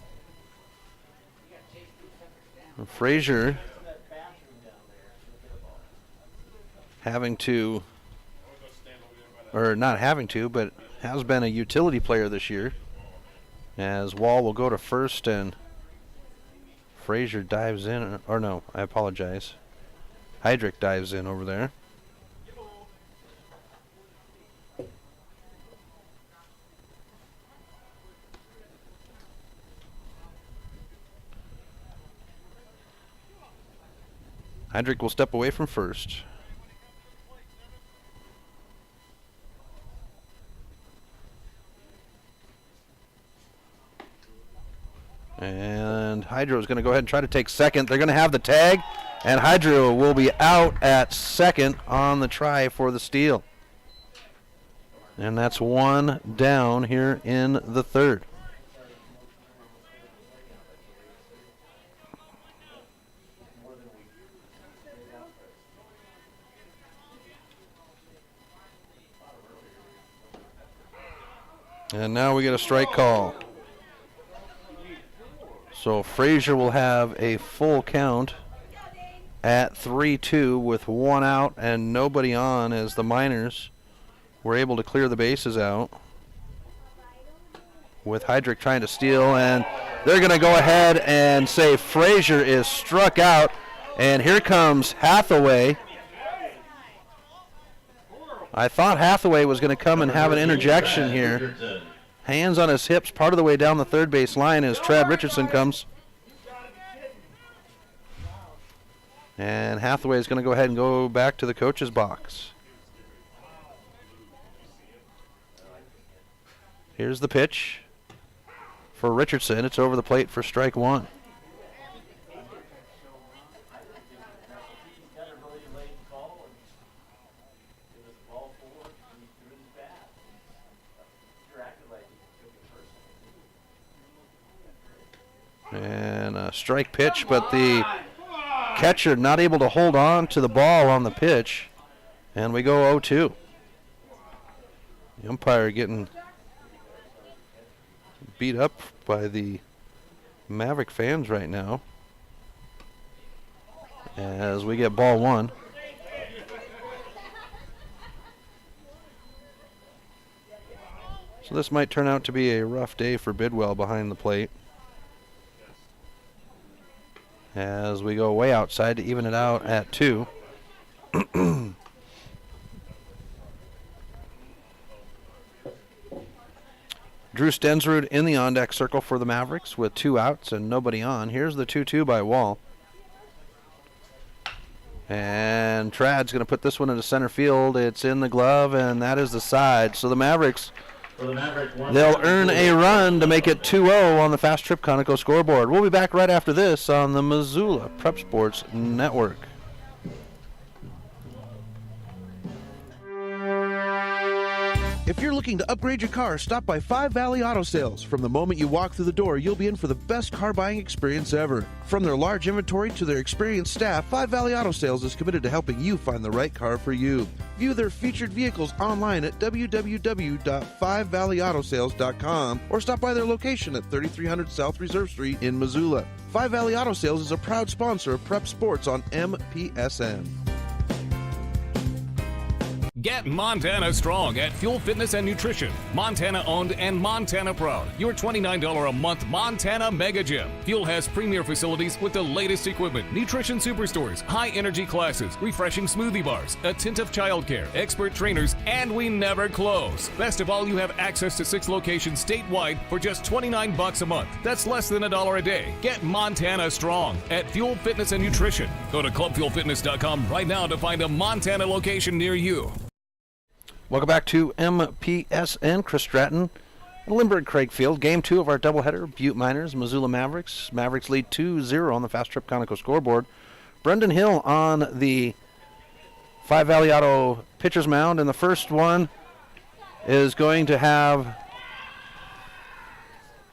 Frazier having to, or not having to, but has been a utility player this year, as Wall will go to first and Frazier dives in, or no, I apologize. Heydrich dives in over there. Heydrich will step away from first. And Hydro is going to go ahead and try to take second. They're going to have the tag, and Hydro will be out at second on the try for the steal. And that's one down here in the third. And now we get a strike call. So Frazier will have a full count at 3-2 with one out and nobody on, as the Miners were able to clear the bases out, with Heydrich trying to steal, and they're going to go ahead and say Frazier is struck out, and here comes Hathaway. I thought Hathaway was going to come and have an interjection here. Hands on his hips part of the way down the third base line as Trad Richardson comes. And Hathaway is going to go ahead and go back to the coach's box. Here's the pitch for Richardson. It's over the plate for strike one. And a strike pitch, but the catcher not able to hold on to the ball on the pitch. And we go 0-2. The umpire getting beat up by the Maverick fans right now, as we get ball one. So this might turn out to be a rough day for Bidwell behind the plate, as we go way outside to even it out at 2. Drew Stensrud in the on-deck circle for the Mavericks with 2 outs and nobody on. Here's the 2-2 by Wall. And Trad's going to put this one into center field. It's in the glove, and that is the side. So the Mavericks, they'll earn a run to make it 2-0 on the Fast Trip Conoco scoreboard. We'll be back right after this on the Missoula Prep Sports Network. If you're looking to upgrade your car, stop by Five Valley Auto Sales. From the moment you walk through the door, you'll be in for the best car buying experience ever. From their large inventory to their experienced staff, Five Valley Auto Sales is committed to helping you find the right car for you. View their featured vehicles online at www.5valleyautosales.com or stop by their location at 3300 South Reserve Street in Missoula. Five Valley Auto Sales is a proud sponsor of Prep Sports on MPSN. Get Montana strong at Fuel Fitness and Nutrition. Montana owned and Montana proud. Your $29 a month Montana Mega Gym. Fuel has premier facilities with the latest equipment, nutrition superstores, high energy classes, refreshing smoothie bars, attentive childcare, expert trainers, and we never close. Best of all, you have access to 6 locations statewide for just $29 a month. That's less than $1 a day. Get Montana strong at Fuel Fitness and Nutrition. Go to clubfuelfitness.com right now to find a Montana location near you. Welcome back to MPSN. Chris Stratton, Lindbergh Craig Field. Game 2 of our doubleheader. Butte Miners, Missoula Mavericks. Mavericks lead 2-0 on the Fast Trip Conoco scoreboard. Brendan Hill on the Five Valley Auto pitcher's mound, and the first one is going to have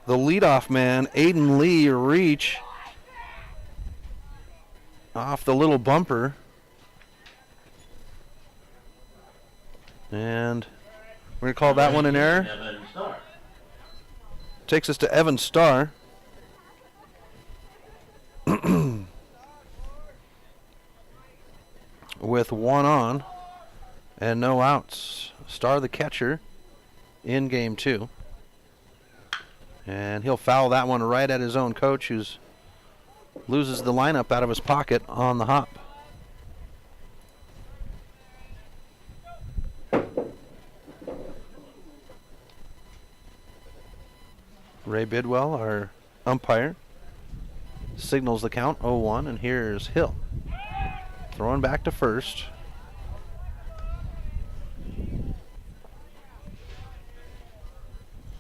the leadoff man, Aiden Lee, reach off the little bumper. And we're going to call that one an error. Takes us to Evan Starr. With 1 on and no outs. Starr the catcher in game 2. And he'll foul that one right at his own coach, who loses the lineup out of his pocket on the hop. Ray Bidwell, our umpire, signals the count 0-1, and here's Hill. Throwing back to first.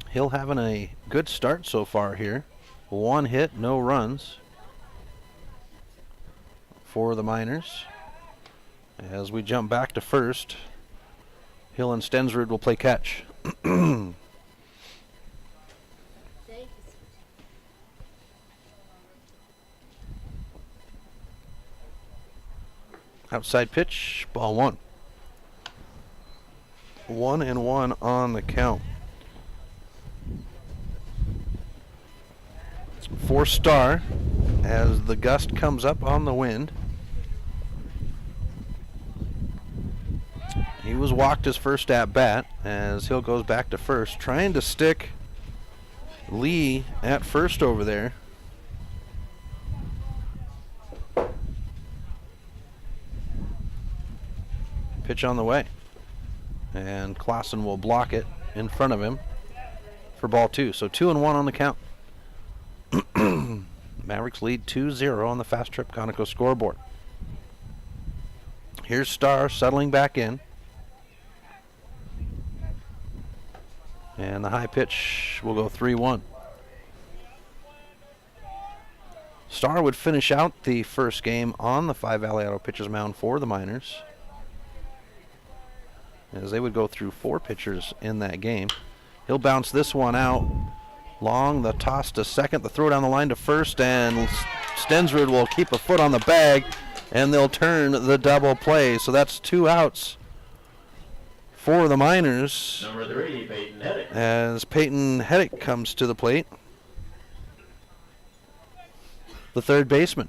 Hill having a good start so far here. 1 hit, no runs for the Miners. As we jump back to first, Hill and Stensrud will play catch. Outside pitch, ball 1. 1-1 on the count. For Starr, as the gust comes up on the wind. He was walked his first at bat, as Hill goes back to first, trying to stick Lee at first over there. Pitch on the way, and Clausen will block it in front of him for ball 2. So 2-1 on the count. Mavericks lead 2-0 on the Fast Trip Conoco scoreboard. Here's Starr settling back in, and the high pitch will go 3-1. Starr would finish out the first game on the Five Valley Auto pitcher's mound for the Miners, as they would go through 4 pitchers in that game. He'll bounce this one out long, the toss to second, the throw down the line to first, and Stensrud will keep a foot on the bag, and they'll turn the double play. So that's 2 outs for the Miners. Number 3, Peyton Hedrick. As Peyton Hedrick comes to the plate, the third baseman.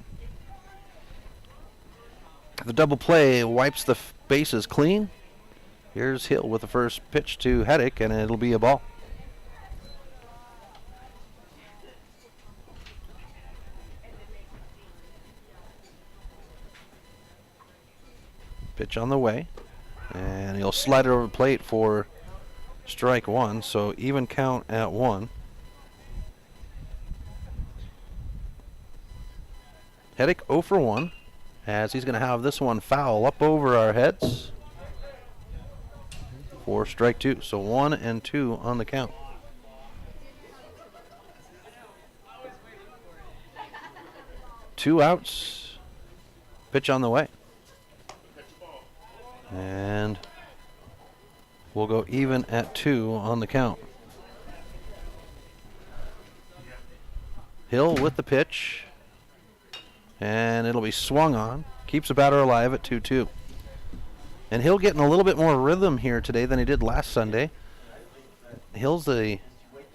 The double play wipes the bases clean. Here's Hill with the first pitch to Hedrick, and it'll be a ball. Pitch on the way. And he'll slide it over the plate for strike one. So even count at 1. Heddick 0 for 1, as he's going to have this one foul up over our heads for strike 2. So 1 and 2 on the count. Two outs. Pitch on the way. And we'll go even at 2 on the count. Hill with the pitch. And it'll be swung on. Keeps the batter alive at 2-2. And Hill getting a little bit more rhythm here today than he did last Sunday. Hill's the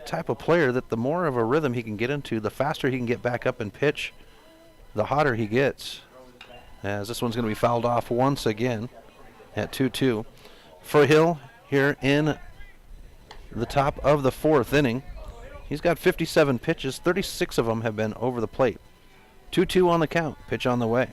type of player that the more of a rhythm he can get into, the faster he can get back up and pitch, the hotter he gets. As this one's going to be fouled off once again at 2-2. For Hill here in the top of the 4th inning. He's got 57 pitches. 36 of them have been over the plate. 2-2 on the count. Pitch on the way.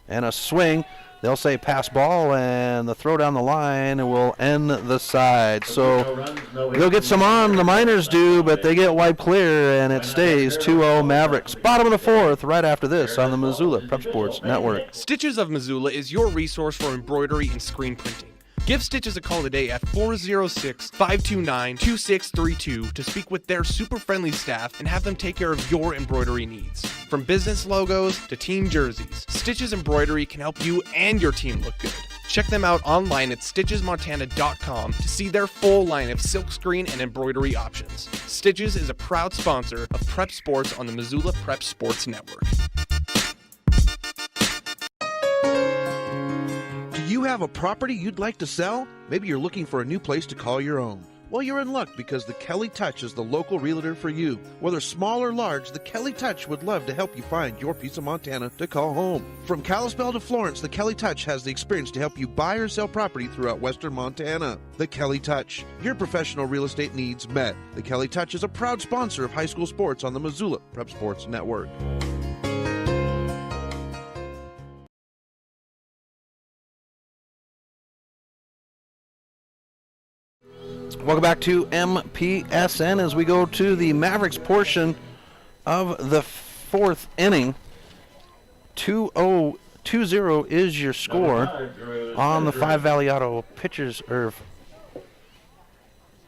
And a swing. They'll say pass ball, and the throw down the line will end the side. So they'll get some on, the Miners do, but they get wiped clear, and it stays 2-0 Mavericks. Bottom of the 4th, right after this on the Missoula Prep Sports Network. Stitches of Missoula is your resource for embroidery and screen printing. Give Stitches a call today at 406-529-2632 to speak with their super friendly staff and have them take care of your embroidery needs. From business logos to team jerseys, Stitches Embroidery can help you and your team look good. Check them out online at stitchesmontana.com to see their full line of silkscreen and embroidery options. Stitches is a proud sponsor of Prep Sports on the Missoula Prep Sports Network. Do you have a property you'd like to sell? Maybe you're looking for a new place to call your own. Well, you're in luck because the Kelly Touch is the local realtor for you. Whether small or large, the Kelly Touch would love to help you find your piece of Montana to call home. From Kalispell to Florence, the Kelly Touch has the experience to help you buy or sell property throughout western Montana. The Kelly Touch, your professional real estate needs met. The Kelly Touch is a proud sponsor of high school sports on the Missoula Prep Sports Network. Welcome back to MPSN as we go to the Mavericks portion of the 4th inning. 2-0 is your score on the 5 Valley Auto pitchers or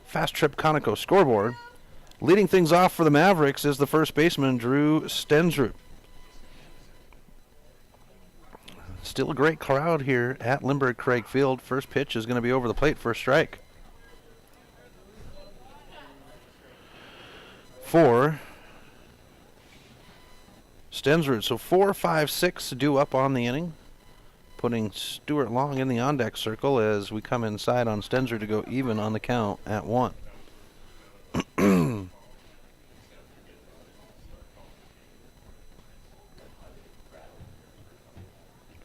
Fast Trip Conoco scoreboard. Leading things off for the Mavericks is the first baseman, Drew Stensrud. Still a great crowd here at Lindbergh Craig Field. First pitch is going to be over the plate for a strike. For Stensrud. So 4, 5, 6 due up on the inning. Putting Stuart Long in the on-deck circle as we come inside on Stensrud to go even on the count at 1.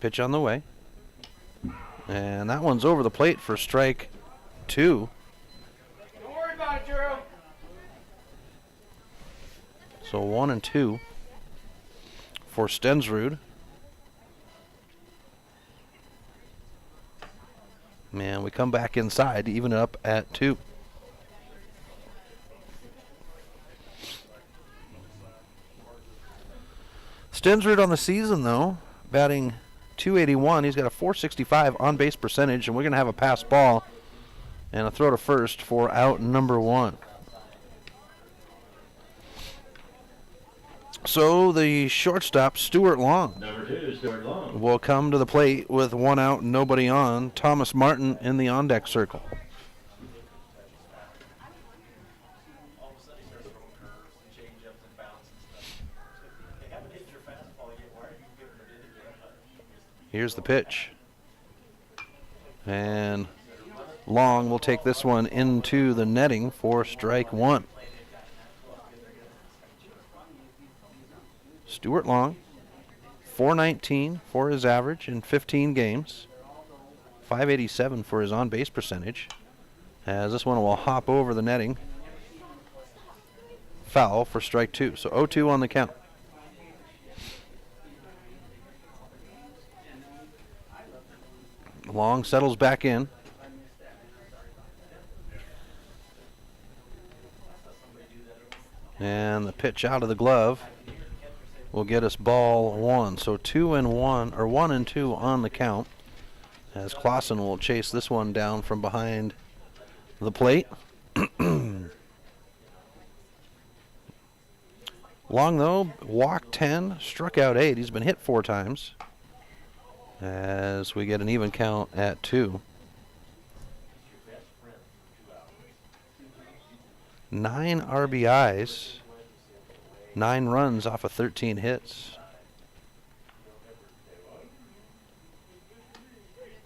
Pitch on the way. And that one's over the plate for strike 2. Don't worry about it, Drew. So 1 and 2 for Stensrud. And we come back inside to even it up at 2. Stensrud on the season, though, batting .281. He's got a .465 on-base percentage, and we're going to have a pass ball and a throw to first for out number 1. So the shortstop, Stuart Long, Number 2, Stuart Long, will come to the plate with 1 out and nobody on. Thomas Martin in the on-deck circle. Here's the pitch. And Long will take this one into the netting for strike 1. Stuart Long, .419 for his average in 15 games, .587 for his on-base percentage. As this one will hop over the netting. Foul for strike 2. So 0-2 on the count. Long settles back in. And the pitch out of the glove will get us ball 1. So 2-1, or 1-2 on the count, as Clausen will chase this one down from behind the plate. Long, though, walked 10, struck out 8. He's been hit 4 times, as we get an even count at 2. 9 RBIs, 9 runs off of 13 hits.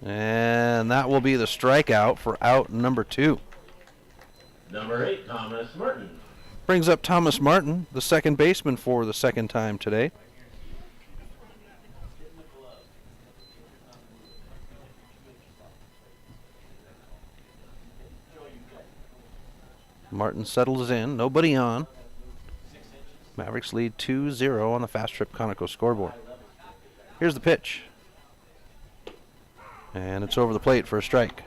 And that will be the strikeout for out number 2. Number 8, Thomas Martin. Brings up Thomas Martin, the second baseman for the second time today. Martin settles in, nobody on. Mavericks lead 2-0 on the Fast Trip Conoco scoreboard. Here's the pitch. And it's over the plate for a strike.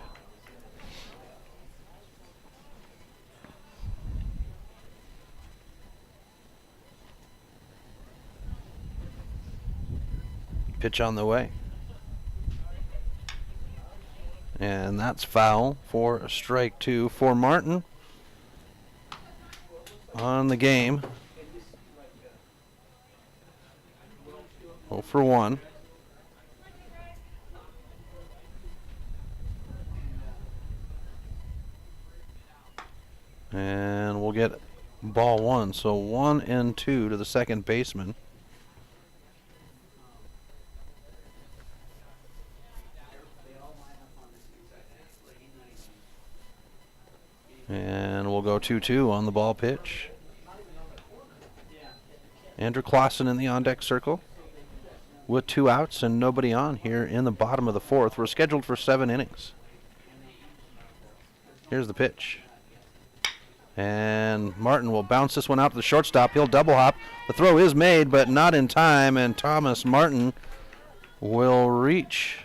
Pitch on the way. And that's foul for a strike 2 for Martin. On the game. 0 for 1. And we'll get ball 1. So 1-2 to the second baseman. And we'll go 2-2 on the ball pitch. Andrew Clausen in the on-deck circle with 2 outs and nobody on here in the bottom of the 4th. We're scheduled for 7 innings. Here's the pitch. And Martin will bounce this one out to the shortstop. He'll double hop. The throw is made, but not in time, and Thomas Martin will reach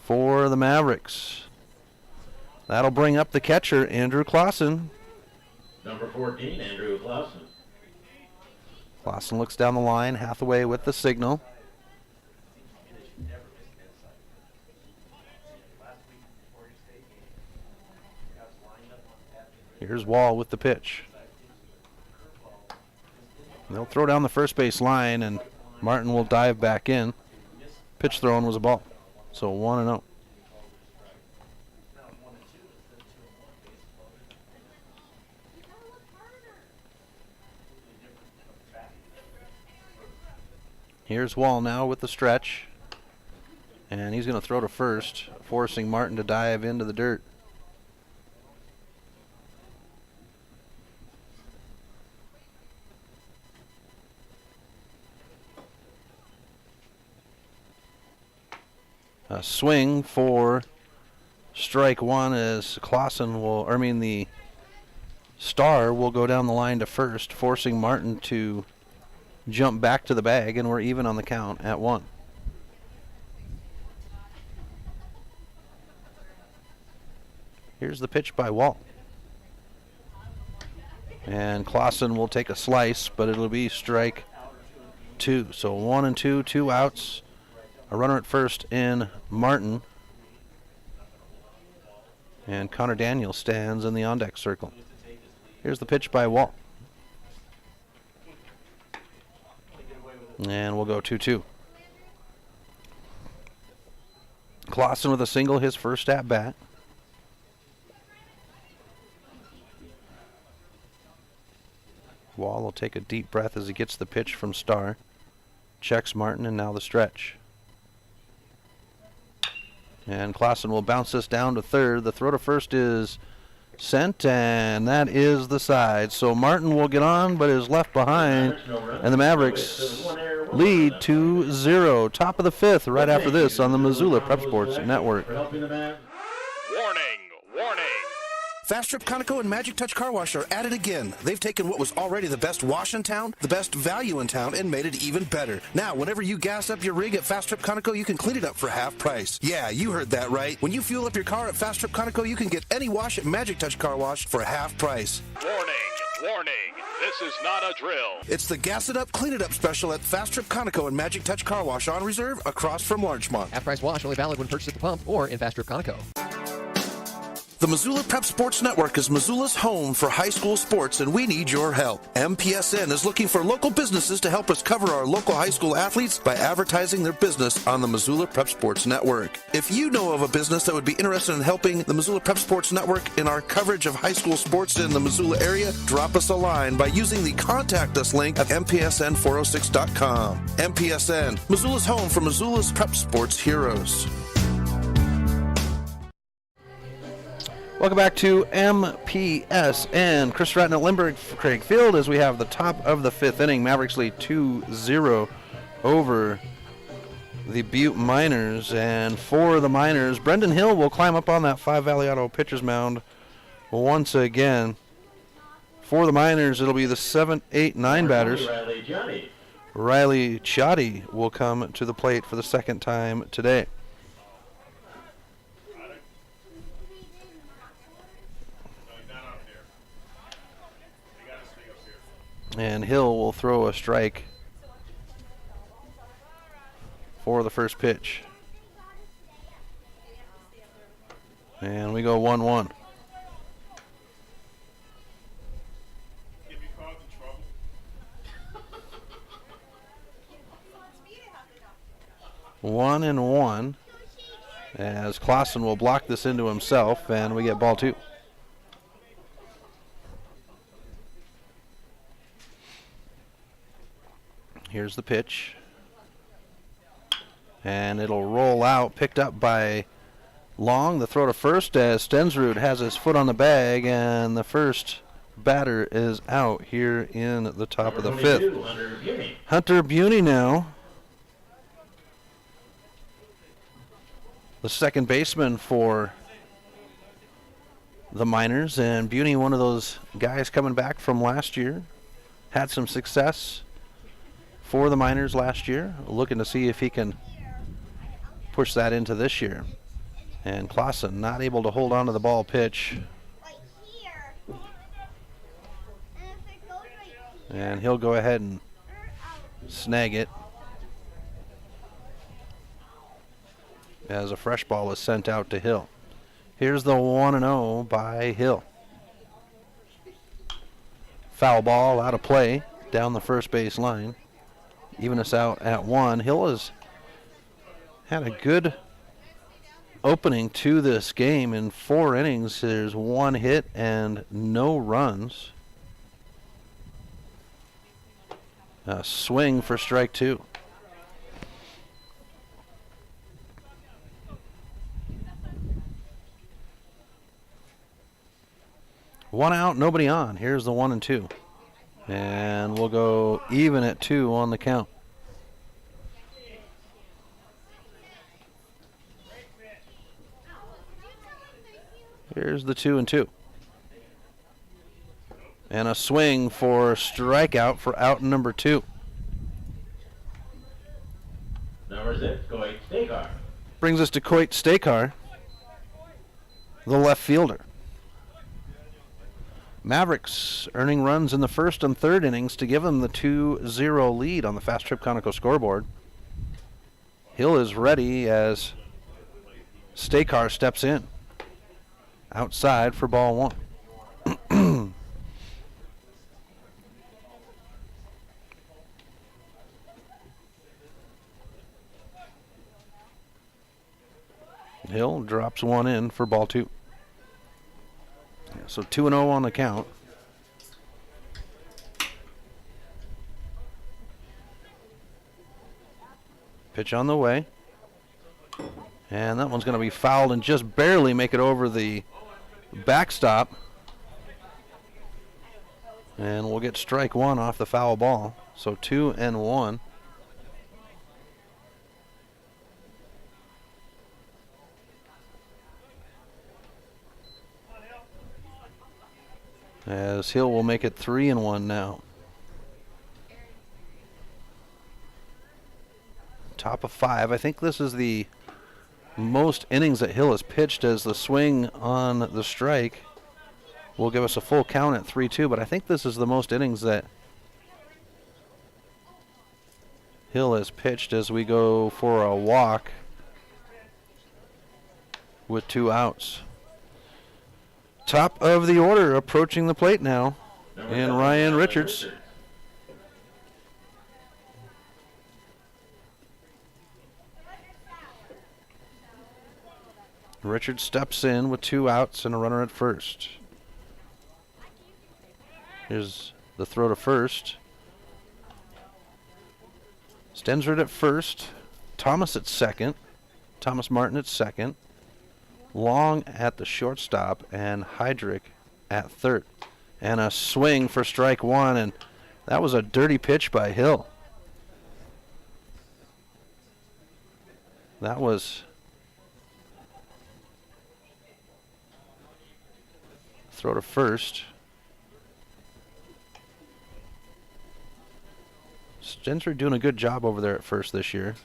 for the Mavericks. That'll bring up the catcher, Andrew Clausen. Number 14, Andrew Clausen. Clausen looks down the line, Hathaway with the signal. Here's Wall with the pitch. They'll throw down the first base line, and Martin will dive back in. Pitch thrown was a ball. So 1-0. Here's Wall now with the stretch. And he's going to throw to first, forcing Martin to dive into the dirt. A swing for strike 1 as Clausen will, the Star will go down the line to first, forcing Martin to jump back to the bag, and we're even on the count at 1. Here's the pitch by Wall. And Clausen will take a slice, but it'll be strike 2. So 1-2, 2 outs. A runner at first in Martin. And Connor Daniels stands in the on-deck circle. Here's the pitch by Wall. And we'll go 2-2. Clausen with a single, his first at bat. Wall will take a deep breath as he gets the pitch from Starr. Checks Martin, and now the stretch. And Clausen will bounce this down to third. The throw to first is sent, and that is the side. So Martin will get on, but is left behind. And the Mavericks lead 2-0. Top of the 5th right after this on the Missoula Prep Sports Network. Warning, warning. Fast Trip Conoco and Magic Touch Car Wash are at it again. They've taken what was already the best wash in town, the best value in town, and made it even better. Now, whenever you gas up your rig at Fast Trip Conoco, you can clean it up for half price. Yeah, you heard that right. When you fuel up your car at Fast Trip Conoco, you can get any wash at Magic Touch Car Wash for half price. Warning, warning, this is not a drill. It's the Gas It Up, Clean It Up special at Fast Trip Conoco and Magic Touch Car Wash on reserve across from Larchmont. Half-price wash only valid when purchased at the pump or in Fast Trip Conoco. The Missoula Prep Sports Network is Missoula's home for high school sports, and we need your help. MPSN is looking for local businesses to help us cover our local high school athletes by advertising their business on the Missoula Prep Sports Network. If you know of a business that would be interested in helping the Missoula Prep Sports Network in our coverage of high school sports in the Missoula area, drop us a line by using the Contact Us link at MPSN406.com. MPSN, Missoula's home for Missoula's prep sports heroes. Welcome back to MPSN. Chris Stratton at Lindbergh Craig Field as we have the top of the fifth inning. Mavericks lead 2-0 over the Butte Miners. And for the Miners, Brendan Hill will climb up on that Five Valley Auto pitcher's mound once again. For the Miners, it'll be the 7, 8, 9 batters. Riley Ciotti will come to the plate for the second time today. And Hill will throw a strike for the first pitch. And we go 1-1. One and one, as Clausen will block this into himself, and we get ball two. Here's the pitch. And it'll roll out, picked up by Long. The throw to first as Stensrud has his foot on the bag, and the first batter is out here in the top of the fifth. Hunter Buney now, the second baseman for the Miners, and Buney, one of those guys coming back from last year, had some success for the Miners last year, looking to see if he can push that into this year. And Clausen not able to hold on to the ball pitch. And he'll go ahead and snag it as a fresh ball is sent out to Hill. Here's the 1-0 by Hill. Foul ball out of play down the first base line. Even us out at one. Hill has had a good opening to this game. In 4 innings, there's 1 hit and no runs. A swing for strike 2. One out, nobody on. Here's the 1-2. And we'll go even at 2 on the count. Here's the 2-2. And a swing for strikeout for out number 2. Number 6, Coit Stakar. Brings us to Coit Stakar, the left fielder. Mavericks earning runs in the first and third innings to give them the 2-0 lead on the Fast Trip Conoco scoreboard. Hill is ready as Stakar steps in. Outside for ball 1. Hill drops one in for ball 2. So 2-0 on the count. Pitch on the way. And that one's going to be fouled and just barely make it over the backstop. And we'll get strike 1 off the foul ball. So 2-1. as Hill will make it 3-1 now. Top of 5. I think this is the most innings that Hill has pitched, as the swing on the strike will give us a full count at 3-2, but I think this is the most innings that Hill has pitched as we go for a walk with 2 outs. Top of the order approaching the plate now, and Ryan Richards. Richards steps in with 2 outs and a runner at first. Here's the throw to first. Stensrud at first. Thomas at second. Thomas Martin at second. Long at the shortstop, and Heydrich at third. And a swing for strike 1, and that was a dirty pitch by Hill. That was throw to first. Stensrud doing a good job over there at first this year.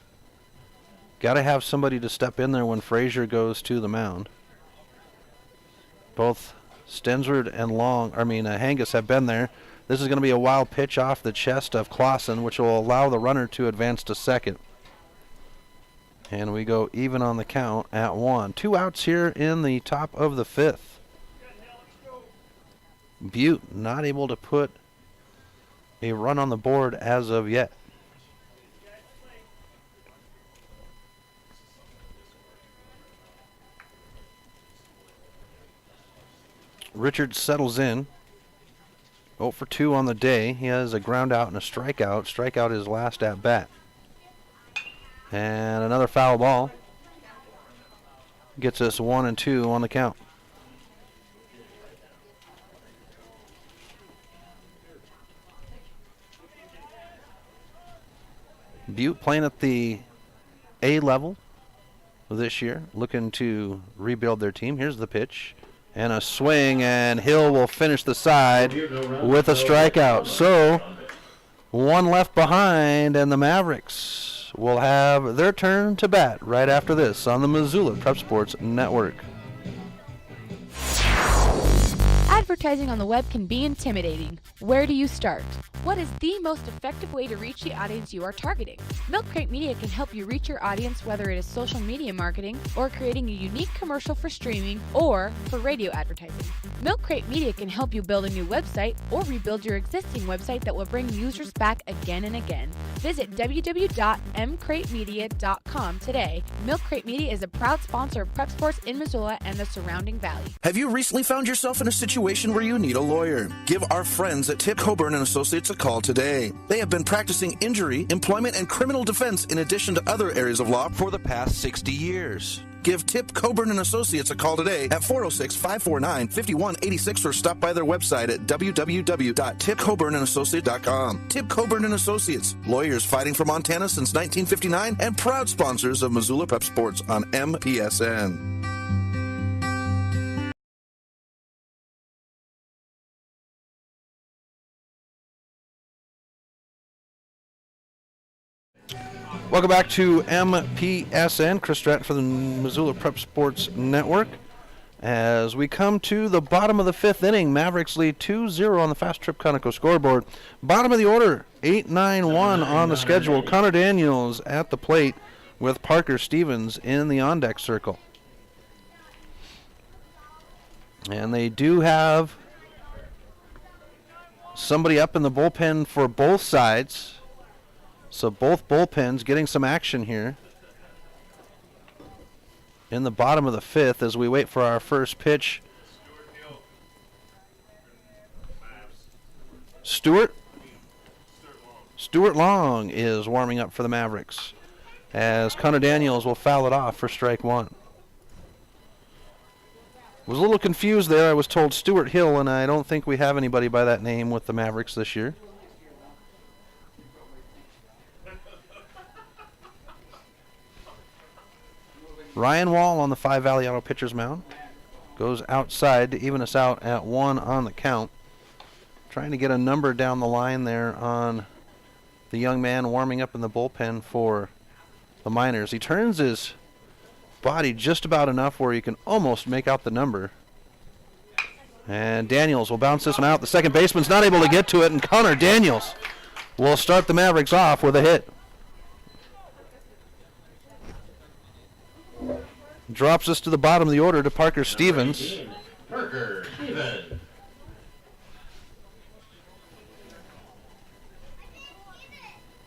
Got to have somebody to step in there when Frazier goes to the mound. Both Stensrud and Hangus have been there. This is going to be a wild pitch off the chest of Clausen, which will allow the runner to advance to second. And we go even on the count at 1. 2 outs here in the top of the 5th. Butte not able to put a run on the board as of yet. Richards settles in. 0 for 2 on the day. He has a ground out and a strikeout. Strikeout his last at bat. And another foul ball. Gets us 1-2 on the count. Butte playing at the A level this year, looking to rebuild their team. Here's the pitch. And a swing, and Hill will finish the side with a strikeout. So, 1 left behind, and the Mavericks will have their turn to bat right after this on the Missoula Prep Sports Network. Advertising on the web can be intimidating. Where do you start? What is the most effective way to reach the audience you are targeting? Milk Crate Media can help you reach your audience, whether it is social media marketing or creating a unique commercial for streaming or for radio advertising. Milk Crate Media can help you build a new website or rebuild your existing website that will bring users back again and again. Visit www.mcratemedia.com today. Milk Crate Media is a proud sponsor of Prep Sports in Missoula and the surrounding valley. Have you recently found yourself in a situation where you need a lawyer? Give our friends at Tip Coburn & Associates a call today. They have been practicing injury, employment, and criminal defense in addition to other areas of law for the past 60 years. Give Tip Coburn & Associates a call today at 406-549-5186 or stop by their website at www.tipcoburnandassociates.com. Tip Coburn & Associates, lawyers fighting for Montana since 1959 and proud sponsors of Missoula Prep Sports on MPSN. Welcome back to MPSN. Chris Stratton for the Missoula Prep Sports Network. As we come to the bottom of the 5th inning, Mavericks lead 2-0 on the Fast Trip Conoco scoreboard. Bottom of the order, 8-9-1 on the schedule. Connor Daniels at the plate with Parker Stevens in the on-deck circle. And they do have somebody up in the bullpen for both sides. So both bullpens getting some action here in the bottom of the 5th as we wait for our first pitch. Stuart Long is warming up for the Mavericks as Connor Daniels will foul it off for strike 1. Was a little confused there. I was told Stuart Hill, and I don't think we have anybody by that name with the Mavericks this year. Ryan Wall on the 5 Valley Auto pitcher's mound. Goes outside to even us out at 1 on the count. Trying to get a number down the line there on the young man warming up in the bullpen for the Miners. He turns his body just about enough where you can almost make out the number. And Daniels will bounce this one out. The second baseman's not able to get to it, and Connor Daniels will start the Mavericks off with a hit. Drops us to the bottom of the order to Parker Stevens. Parker Stevens.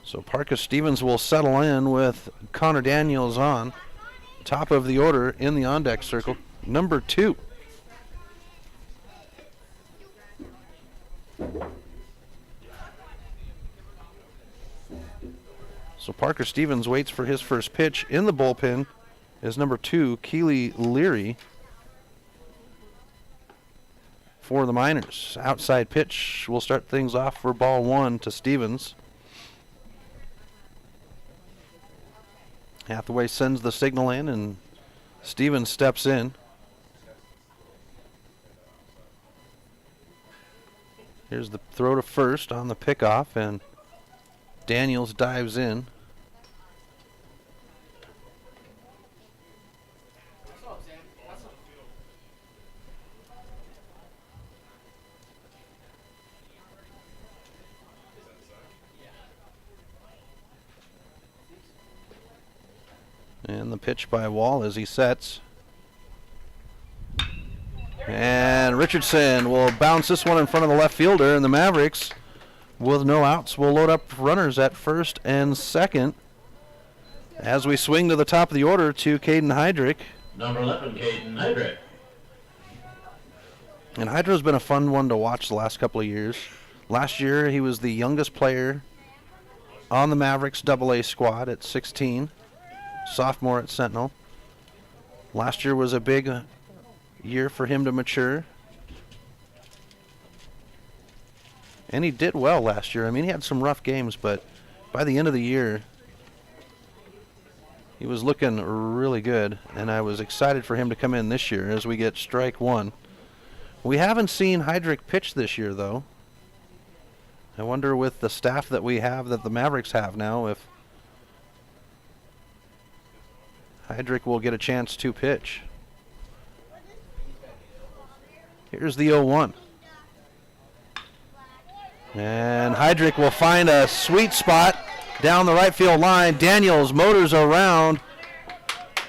So Parker Stevens will settle in with Connor Daniels on top of the order in the on-deck circle, number 2. So Parker Stevens waits for his first pitch. In the bullpen is number 2, Keely Leary for the Miners. Outside pitch will start things off for ball 1 to Stevens. Hathaway sends the signal in, and Stevens steps in. Here's the throw to first on the pickoff, and Daniels dives in. And the pitch by Wall as he sets. And Richardson will bounce this one in front of the left fielder, and the Mavericks, with no outs, will load up runners at first and second as we swing to the top of the order to Caden Heydrich. Number 11, Caden Heydrich. And Hydro's been a fun one to watch the last couple of years. Last year, he was the youngest player on the Mavericks AA squad at 16. Sophomore at Sentinel. Last year was a big year for him to mature. And he did well last year. I mean, he had some rough games, but by the end of the year, he was looking really good, and I was excited for him to come in this year as we get strike 1. We haven't seen Heydrich pitch this year, though. I wonder with the staff that we have, that the Mavericks have now, if Heydrich will get a chance to pitch. Here's the 0-1. And Heydrich will find a sweet spot down the right field line. Daniels motors around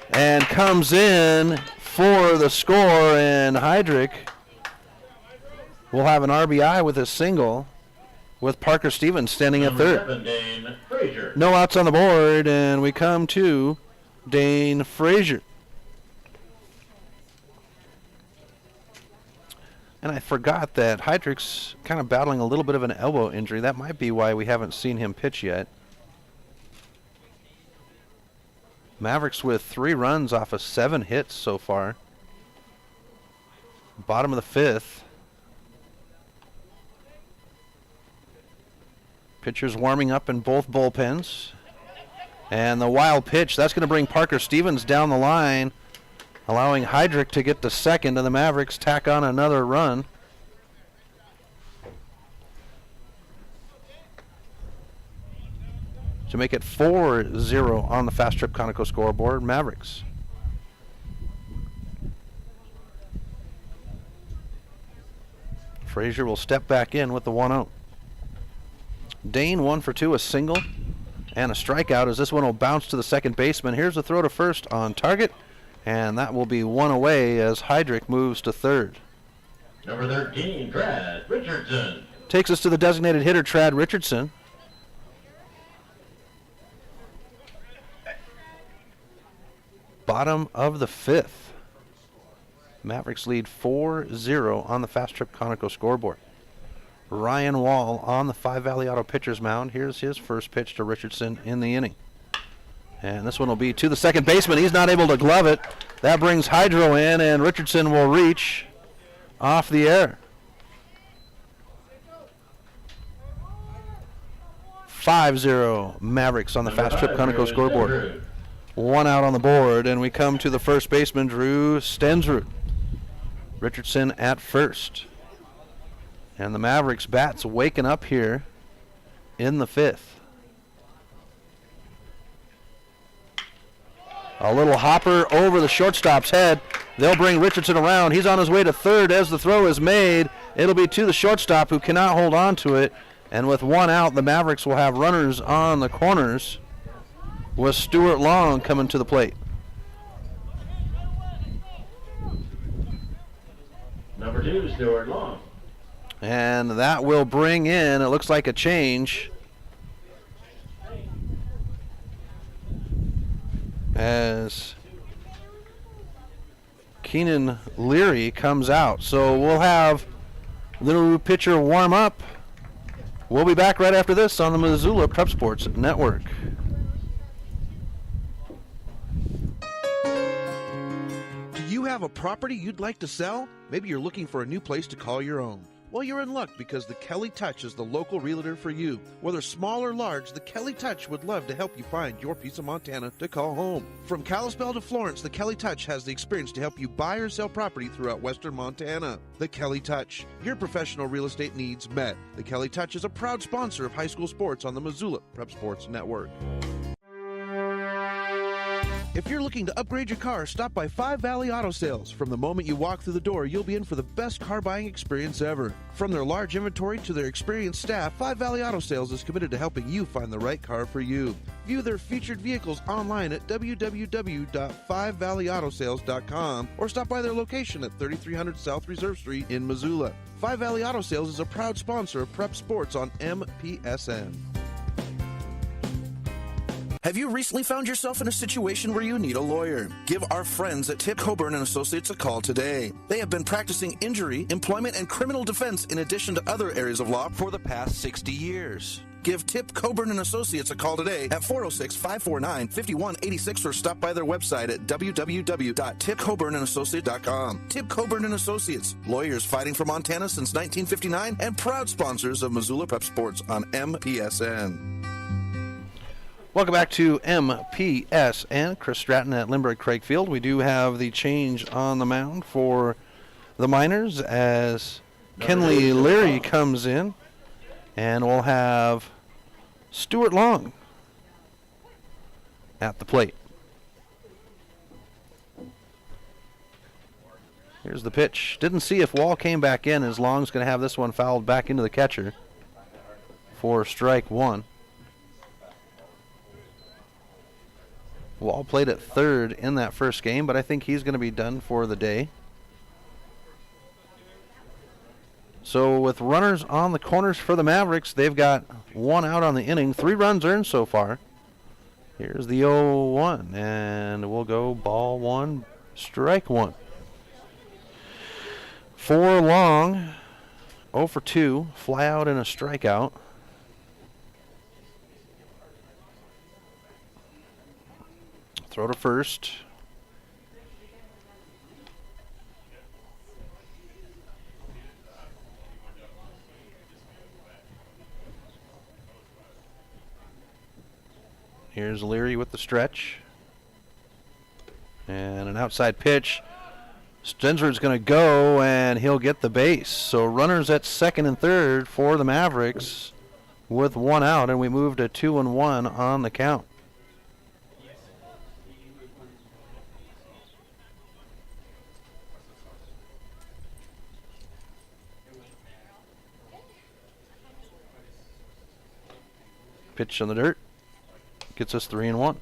and comes in for the score, and Heydrich will have an RBI with a single with Parker Stevens standing at third. 7, Dane Frazier. No outs on the board, and we come to Dane Frazier. And I forgot that Heydrich's kind of battling a little bit of an elbow injury. That might be why we haven't seen him pitch yet. Mavericks with 3 runs off of 7 hits so far. Bottom of the 5th. Pitchers warming up in both bullpens. And the wild pitch, that's going to bring Parker Stevens down the line, allowing Heydrich to get to second, and the Mavericks tack on another run. To make it 4-0 on the Fast Trip Conoco scoreboard, Mavericks. Frazier will step back in with the 1-0. Dane 1 for 2, a single and a strikeout as this one will bounce to the second baseman. Here's the throw to first on target, and that will be one away as Heydrich moves to third. Number 13, Trad Richardson. Takes us to the designated hitter, Trad Richardson. Bottom of the 5th. Mavericks lead 4-0 on the Fast Trip Conoco scoreboard. Ryan Wall on the 5 Valley Auto pitcher's mound. Here's his first pitch to Richardson in the inning. And this one will be to the second baseman. He's not able to glove it. That brings Hydro in, and Richardson will reach off the air. 5-0 Mavericks on the Fast Trip Conoco scoreboard. 1 out on the board, and we come to the first baseman, Drew Stensrud. Richardson at first. And the Mavericks bats waking up here in the 5th. A little hopper over the shortstop's head. They'll bring Richardson around. He's on his way to third as the throw is made. It'll be to the shortstop who cannot hold on to it. And with one out, the Mavericks will have runners on the corners with Stuart Long coming to the plate. Number 2, Stuart Long. And that will bring in, it looks like a change, as Keenan Leary comes out. So we'll have little pitcher warm up. We'll be back right after this on the Missoula Prep Sports Network. Do you have a property you'd like to sell? Maybe you're looking for a new place to call your own. Well, you're in luck because the Kelly Touch is the local realtor for you. Whether small or large, the Kelly Touch would love to help you find your piece of Montana to call home. From Kalispell to Florence, the Kelly Touch has the experience to help you buy or sell property throughout western Montana. The Kelly Touch, your professional real estate needs met. The Kelly Touch is a proud sponsor of high school sports on the Missoula Prep Sports Network. If you're looking to upgrade your car, stop by Five Valley Auto Sales. From the moment you walk through the door, you'll be in for the best car buying experience ever. From their large inventory to their experienced staff, Five Valley Auto Sales is committed to helping you find the right car for you. View their featured vehicles online at www.5valleyautosales.com or stop by their location at 3300 South Reserve Street in Missoula. Five Valley Auto Sales is a proud sponsor of Prep Sports on MPSN. Have you recently found yourself in a situation where you need a lawyer? Give our friends at Tip Coburn & Associates a call today. They have been practicing injury, employment, and criminal defense in addition to other areas of law for the past 60 years. Give Tip Coburn & Associates a call today at 406-549-5186 or stop by their website at www.tipcoburnandassociates.com. Tip Coburn & Associates, lawyers fighting for Montana since 1959 and proud sponsors of Missoula Prep Sports on MPSN. Welcome back to MPSN. Chris Stratton at Lindbergh Craig Field. We do have the change on the mound for the Miners as Kenley Leary comes in, and we'll have Stuart Long at the plate. Here's the pitch. Didn't see if Wall came back in, as Long's going to have this one fouled back into the catcher for strike one. Wall played at third in that first game, but I think he's going to be done for the day. So with runners on the corners for the Mavericks, they've got one out on the inning. 3 runs earned so far. Here's the 0-1, and we'll go ball 1, strike 1. For Long, 0 for 2, fly out and a strikeout. Throw to first. Here's Leary with the stretch. And an outside pitch. Stensrud's going to go, and he'll get the base. So runners at second and third for the Mavericks with one out, and we move to 2-1 on the count. Pitch on the dirt. Gets us 3-1.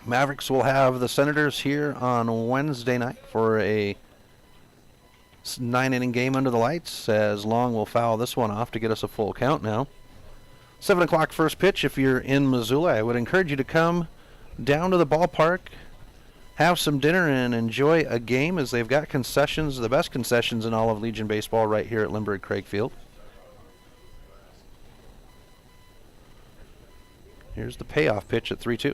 Mavericks will have the Senators here on Wednesday night for a 9-inning game under the lights, as Long will foul this one off to get us a full count now. 7 o'clock first pitch. If you're in Missoula, I would encourage you to come down to the ballpark, have some dinner, and enjoy a game, as they've got concessions, the best concessions in all of Legion baseball right here at Lindbergh Craig Field. Here's the payoff pitch at 3-2.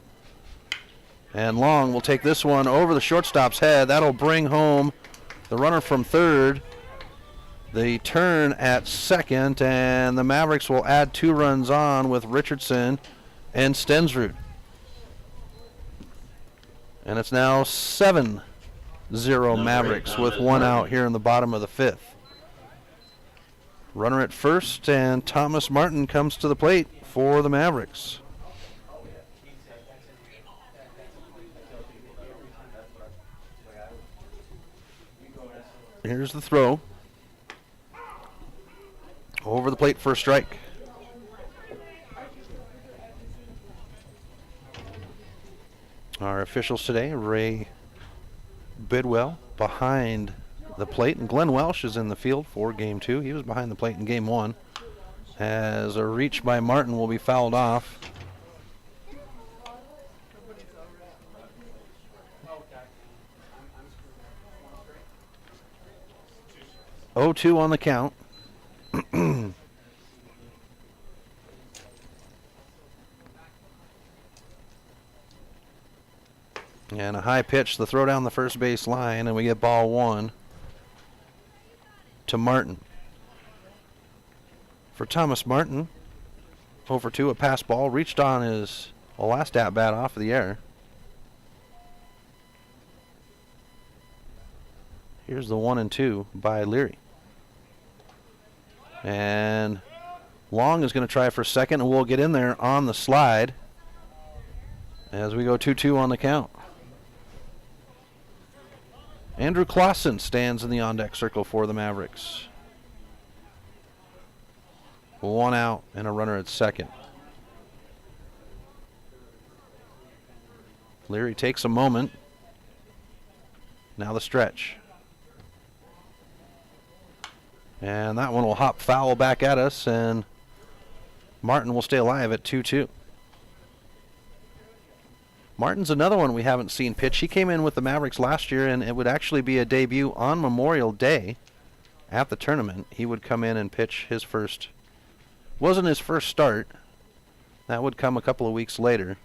And Long will take this one over the shortstop's head. That'll bring home the runner from third. The turn at second, and the Mavericks will add 2 runs on with Richardson and Stensrud. And it's now 7-0 Mavericks with one out here in the bottom of the fifth. Runner at first, and Thomas Martin comes to the plate for the Mavericks. Here's the throw. Over the plate for a strike. Our officials today, Ray Bidwell behind the plate, and Glenn Welsh is in the field for game 2. He was behind the plate in game 1. As a reach by Martin will be fouled off. (0-2) on the count. And a high pitch, the throw down the first base line, and we get ball 1 to Martin. For Thomas Martin, 0-2, a pass ball, reached on his last at-bat off of the air. Here's the 1-2 by Leary. And Long is going to try for second, and we'll get in there on the slide as we go 2-2 on the count. Andrew Clausen stands in the on-deck circle for the Mavericks. One out and a runner at second. Leary takes a moment. Now the stretch. And that one will hop foul back at us, and Martin will stay alive at 2-2. Martin's another one we haven't seen pitch. He came in with the Mavericks last year, and it would actually be a debut on Memorial Day at the tournament. He would come in and pitch his first. Wasn't his first start. That would come a couple of weeks later.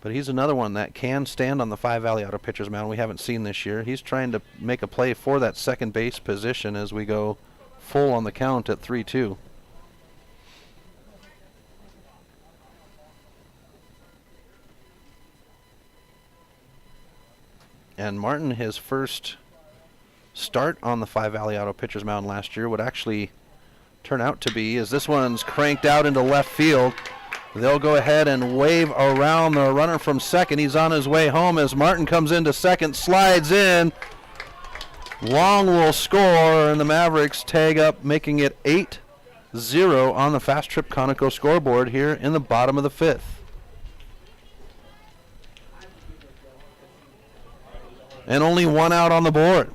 But he's another one that can stand on the 5 Valley Auto Pitchers mound we haven't seen this year. He's trying to make a play for that second base position as we go full on the count at 3-2. And Martin, his first start on the 5 Valley Auto Pitchers mound last year would actually turn out to be, as this one's cranked out into left field. They'll go ahead and wave around the runner from second. He's on his way home as Martin comes into second, slides in. Long will score, and the Mavericks tag up, making it 8-0 on the Fast Trip Conoco scoreboard here in the bottom of the fifth. And only one out on the board.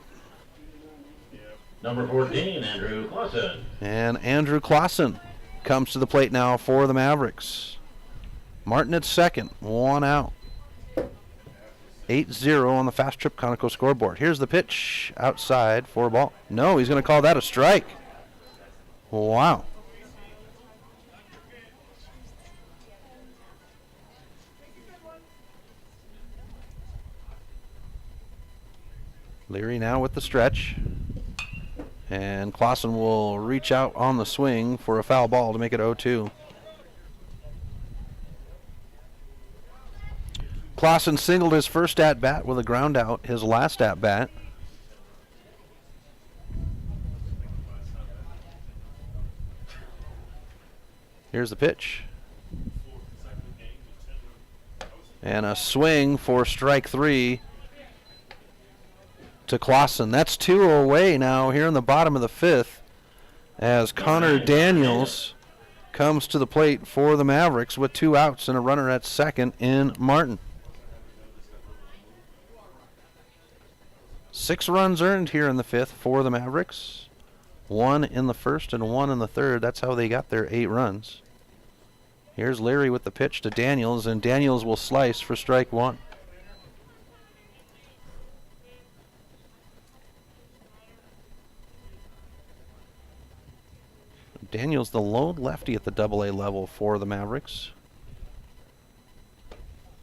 Number 14, Andrew Clausen. And Andrew Clausen comes to the plate now for the Mavericks. Martin at second, one out. 8-0 on the Fast Trip Conoco scoreboard. Here's the pitch outside for a ball. No, he's going to call that a strike. Wow. Leary now with the stretch. And Clausen will reach out on the swing for a foul ball to make it 0-2. Clausen singled his first at-bat with a ground out, his last at-bat. Here's the pitch. And a swing for strike 3 to Clausen. That's 2 away now here in the bottom of the fifth as Connor Daniels comes to the plate for the Mavericks with 2 outs and a runner at second in Martin. 6 runs earned here in the fifth for the Mavericks. 1 in the first and 1 in the third. That's how they got their 8 runs. Here's Leary with the pitch to Daniels, and Daniels will slice for strike 1. Daniels, the lone lefty at the AA level for the Mavericks.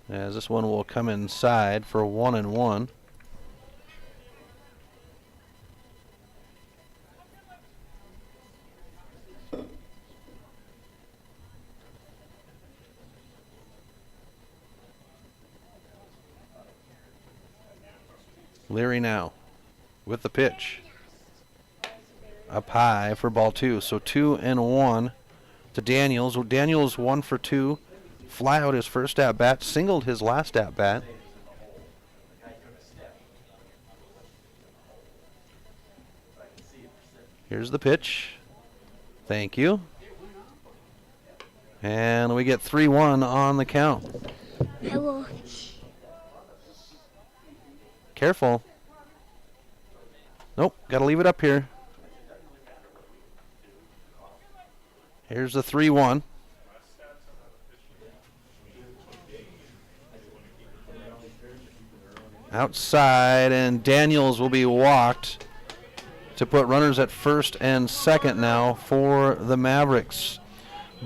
As this one will come inside for 1-1. Leary now with the pitch. Up high for ball 2. So 2-1 to Daniels. Daniels 1 for 2. Fly out his first at bat. Singled his last at bat. Here's the pitch. Thank you. And we get 3-1 on the count. Hello. Careful. Nope, got to leave it up here. Here's the 3-1. Outside, and Daniels will be walked to put runners at first and second now for the Mavericks.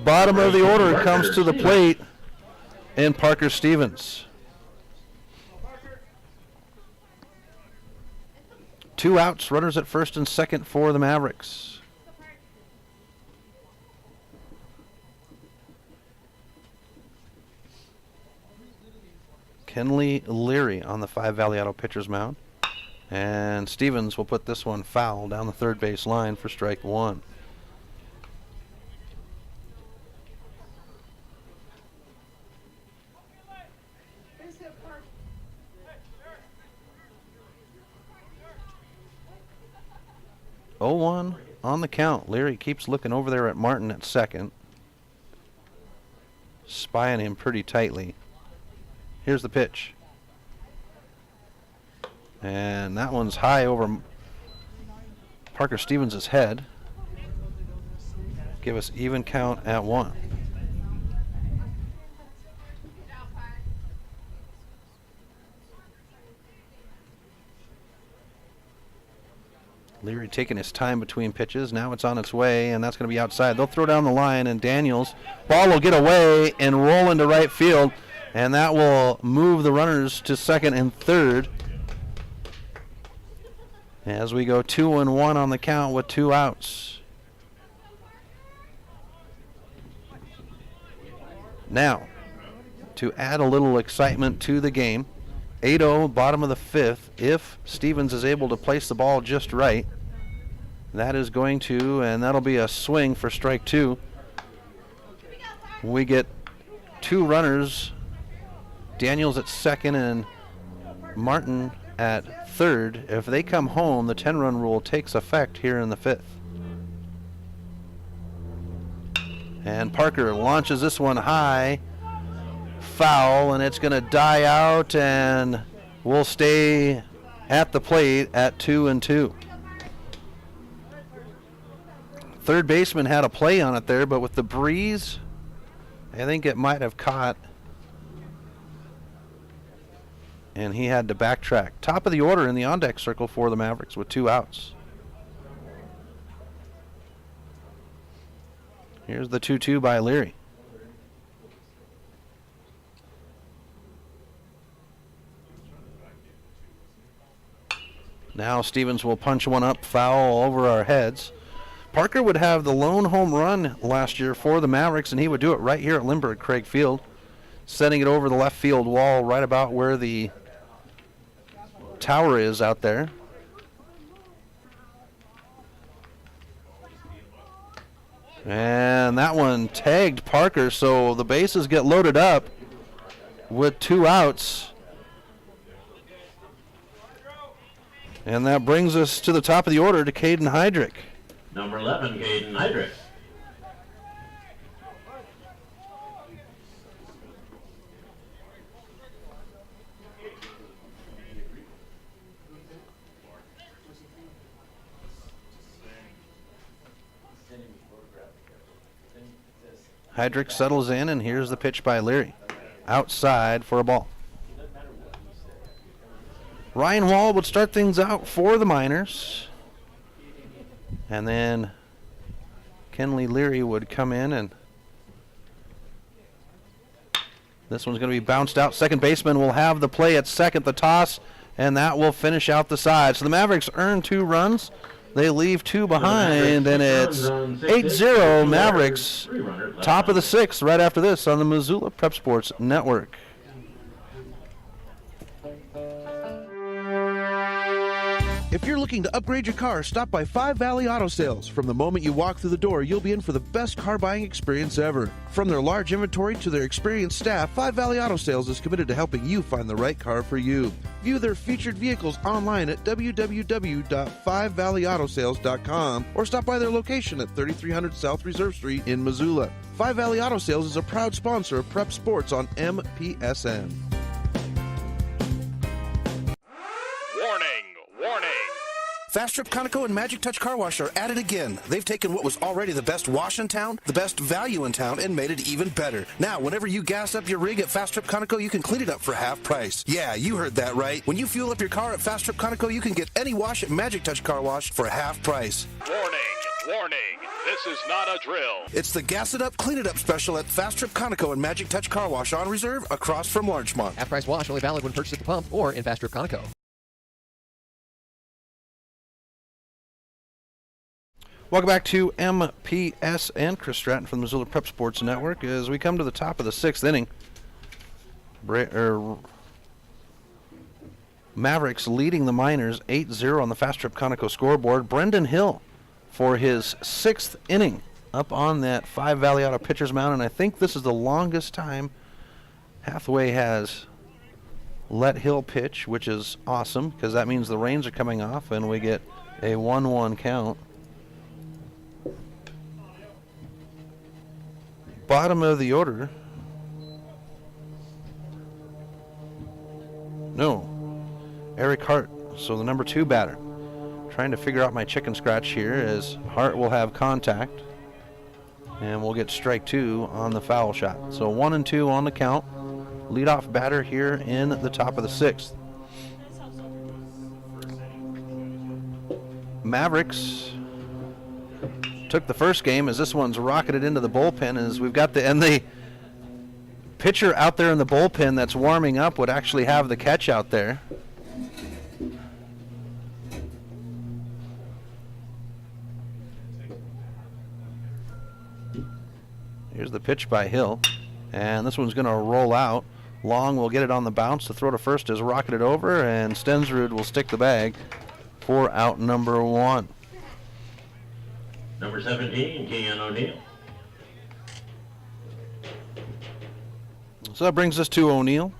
Bottom of the order comes to the plate, and Parker Stevens. 2 outs, runners at first and second for the Mavericks. Kenley Leary on the 5 Valley Auto pitcher's mound. And Stevens will put this one foul down the third base line for strike 1. Oh, 1 on the count. Leary keeps looking over there at Martin at second, spying him pretty tightly. Here's the pitch. And that one's high over Parker Stevens' head. Give us even count at 1. Leary taking his time between pitches. Now it's on its way, and that's going to be outside. They'll throw down the line, and Daniels' ball will get away and roll into right field, and that will move the runners to second and third as we go 2-1 on the count with 2 outs. Now, to add a little excitement to the game, 8-0, bottom of the 5th. If Stevens is able to place the ball just right, that is going to, and that'll be a swing for strike 2. We get 2 runners, Daniels at second and Martin at third. If they come home, the 10-run rule takes effect here in the 5th. And Parker launches this one high. Foul, and it's going to die out, and we'll stay at the plate at 2-2. Third baseman had a play on it there, but with the breeze, I think it might have caught, and he had to backtrack. Top of the order in the on-deck circle for the Mavericks with 2 outs. Here's the 2-2 by Leary. Now Stevens will punch one up, foul over our heads. Parker would have the lone home run last year for the Mavericks, and he would do it right here at Lindbergh Craig Field, sending it over the left field wall right about where the tower is out there. And that one tagged Parker, so the bases get loaded up with 2 outs. And that brings us to the top of the order to Caden Heydrich. Number 11, Caden Heydrich. Heydrich settles in, and here's the pitch by Leary. Outside for a ball. Ryan Wall would start things out for the Miners. And then Kenley Leary would come in, and this one's going to be bounced out. Second baseman will have the play at second, the toss, and that will finish out the side. So the Mavericks earn 2 runs. They leave 2 behind, and it's 8-0 Mavericks. Top of the 6th right after this on the Missoula Prep Sports Network. If you're looking to upgrade your car, stop by Five Valley Auto Sales. From the moment you walk through the door, you'll be in for the best car buying experience ever. From their large inventory to their experienced staff, Five Valley Auto Sales is committed to helping you find the right car for you. View their featured vehicles online at www.5valleyautosales.com or stop by their location at 3300 South Reserve Street in Missoula. Five Valley Auto Sales is a proud sponsor of Prep Sports on MPSN. Warning! Fast Trip Conoco and Magic Touch Car Wash are at it again. They've taken what was already the best wash in town, the best value in town, and made it even better. Now, whenever you gas up your rig at Fast Trip Conoco, you can clean it up for half price. Yeah, you heard that right. When you fuel up your car at Fast Trip Conoco, you can get any wash at Magic Touch Car Wash for half price. Warning! This is not a drill. It's the Gas It Up, Clean It Up special at Fast Trip Conoco and Magic Touch Car Wash on reserve across from Larchmont. Half-price wash only valid when purchased at the pump or in Fast Trip Conoco. Welcome back to MPSN. Chris Stratton from the Missoula Prep Sports Network. As we come to the top of the 6th inning, Mavericks leading the Miners 8-0 on the Fast Trip Conoco scoreboard. Brendan Hill for his 6th inning up on that Five Valley Auto pitcher's mound, and I think this is the longest time Hathaway has let Hill pitch, which is awesome because that means the reins are coming off and we get a 1-1 count. Bottom of the order. No. Eric Hart, so the number 2 batter. Trying to figure out my chicken scratch here as Hart will have contact. And we'll get strike 2 on the foul shot. So 1-2 on the count. Leadoff batter here in the top of the 6th. Mavericks took the first game as this one's rocketed into the bullpen as we've got the pitcher out there in the bullpen that's warming up would actually have the catch out there. Here's the pitch by Hill, and this one's going to roll out. Long will get it on the bounce. The throw to first is rocketed over, and Stensrud will stick the bag for out number 1. Number 17, Keon O'Neill. So that brings us to O'Neill,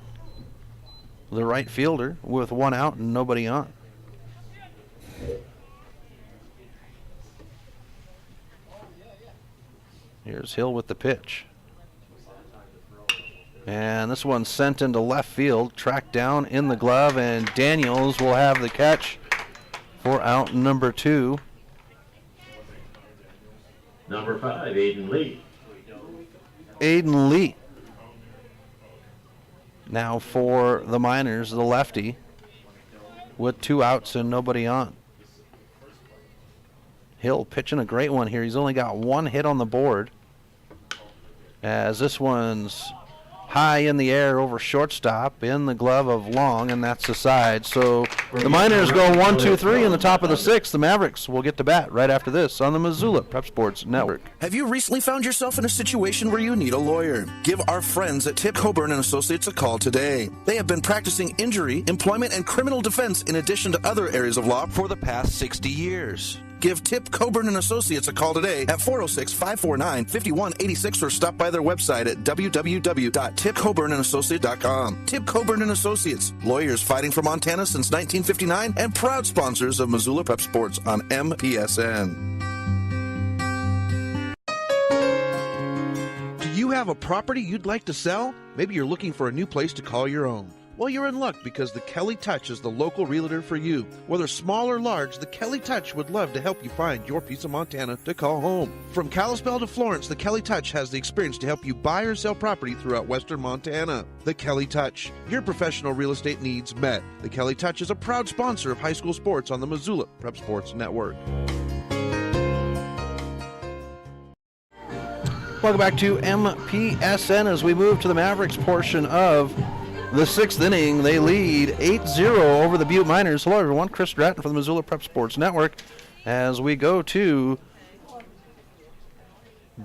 the right fielder, with 1 out and nobody on. Here's Hill with the pitch. And this one's sent into left field, tracked down in the glove, and Daniels will have the catch for out number 2. Number 5, Aiden Lee. Aiden Lee. Now for the Miners, the lefty, with 2 outs and nobody on. Hill pitching a great one here. He's only got 1 hit on the board, as this one's high in the air over shortstop in the glove of Long, and that's the side. So the Miners go 1-2-3 in the top of the 6th. The Mavericks will get to bat right after this on the Missoula Prep Sports Network. Have you recently found yourself in a situation where you need a lawyer? Give our friends at Tip Coburn & Associates a call today. They have been practicing injury, employment, and criminal defense in addition to other areas of law for the past 60 years. Give Tip Coburn & Associates a call today at 406-549-5186 or stop by their website at www.tipcoburnandassociates.com. Tip Coburn & Associates, lawyers fighting for Montana since 1959 and proud sponsors of Missoula Prep Sports on MPSN. Do you have a property you'd like to sell? Maybe you're looking for a new place to call your own. Well, you're in luck because the Kelly Touch is the local realtor for you. Whether small or large, the Kelly Touch would love to help you find your piece of Montana to call home. From Kalispell to Florence, the Kelly Touch has the experience to help you buy or sell property throughout western Montana. The Kelly Touch, your professional real estate needs met. The Kelly Touch is a proud sponsor of high school sports on the Missoula Prep Sports Network. Welcome back to MPSN as we move to the Mavericks portion of the 6th inning. They lead 8-0 over the Butte Miners. Hello, everyone. Chris Stratton from the Missoula Prep Sports Network as we go to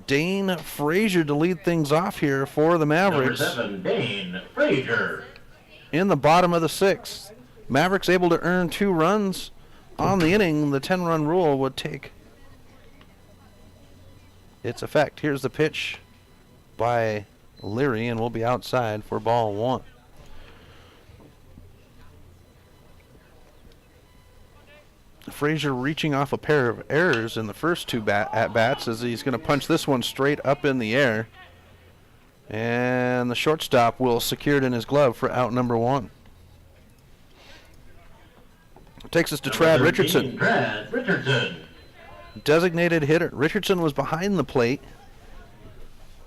Dane Frazier to lead things off here for the Mavericks. Number 7, Dane Frazier. In the bottom of the 6th. Mavericks able to earn 2 runs on the inning, the 10-run rule would take its effect. Here's the pitch by Leary, and we'll be outside for ball 1. Frazier reaching off a pair of errors in the first 2 at-bats as he's going to punch this one straight up in the air. And the shortstop will secure it in his glove for out number 1. Takes us to Trad Richardson. Trad Richardson. Designated hitter. Richardson was behind the plate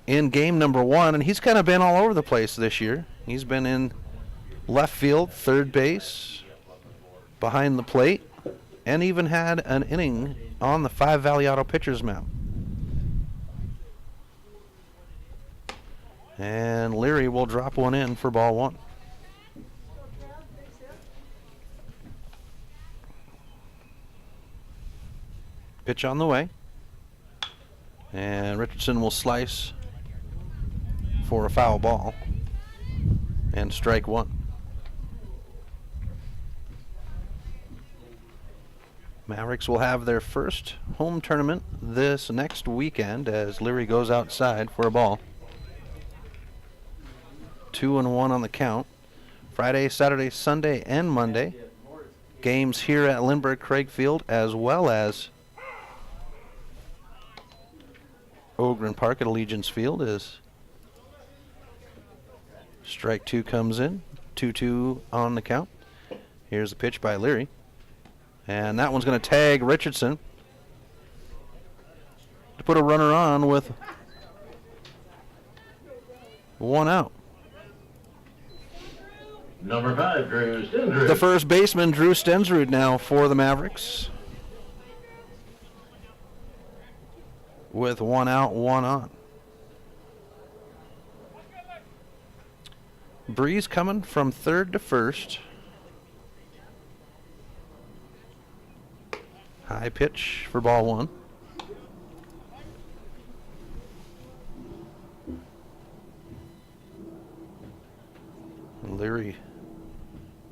in game number 1, and he's kind of been all over the place this year. He's been in left field, third base, behind the plate, and even had an inning on the 5 Valley Auto pitcher's mound. And Leary will drop one in for ball 1. Pitch on the way. And Richardson will slice for a foul ball. And strike 1. Mavericks will have their first home tournament this next weekend as Leary goes outside for a ball. 2-1 on the count. Friday, Saturday, Sunday, and Monday. Games here at Lindbergh Craig Field as well as Ogren Park at Allegiance Field as strike 2 comes in. 2-2 on the count. Here's the pitch by Leary. And that one's going to tag Richardson to put a runner on with 1 out. Number 5, Drew Stensrud. The first baseman, Drew Stensrud, now for the Mavericks. With 1 out, 1 on. Breeze coming from third to first. High pitch for ball 1. Leary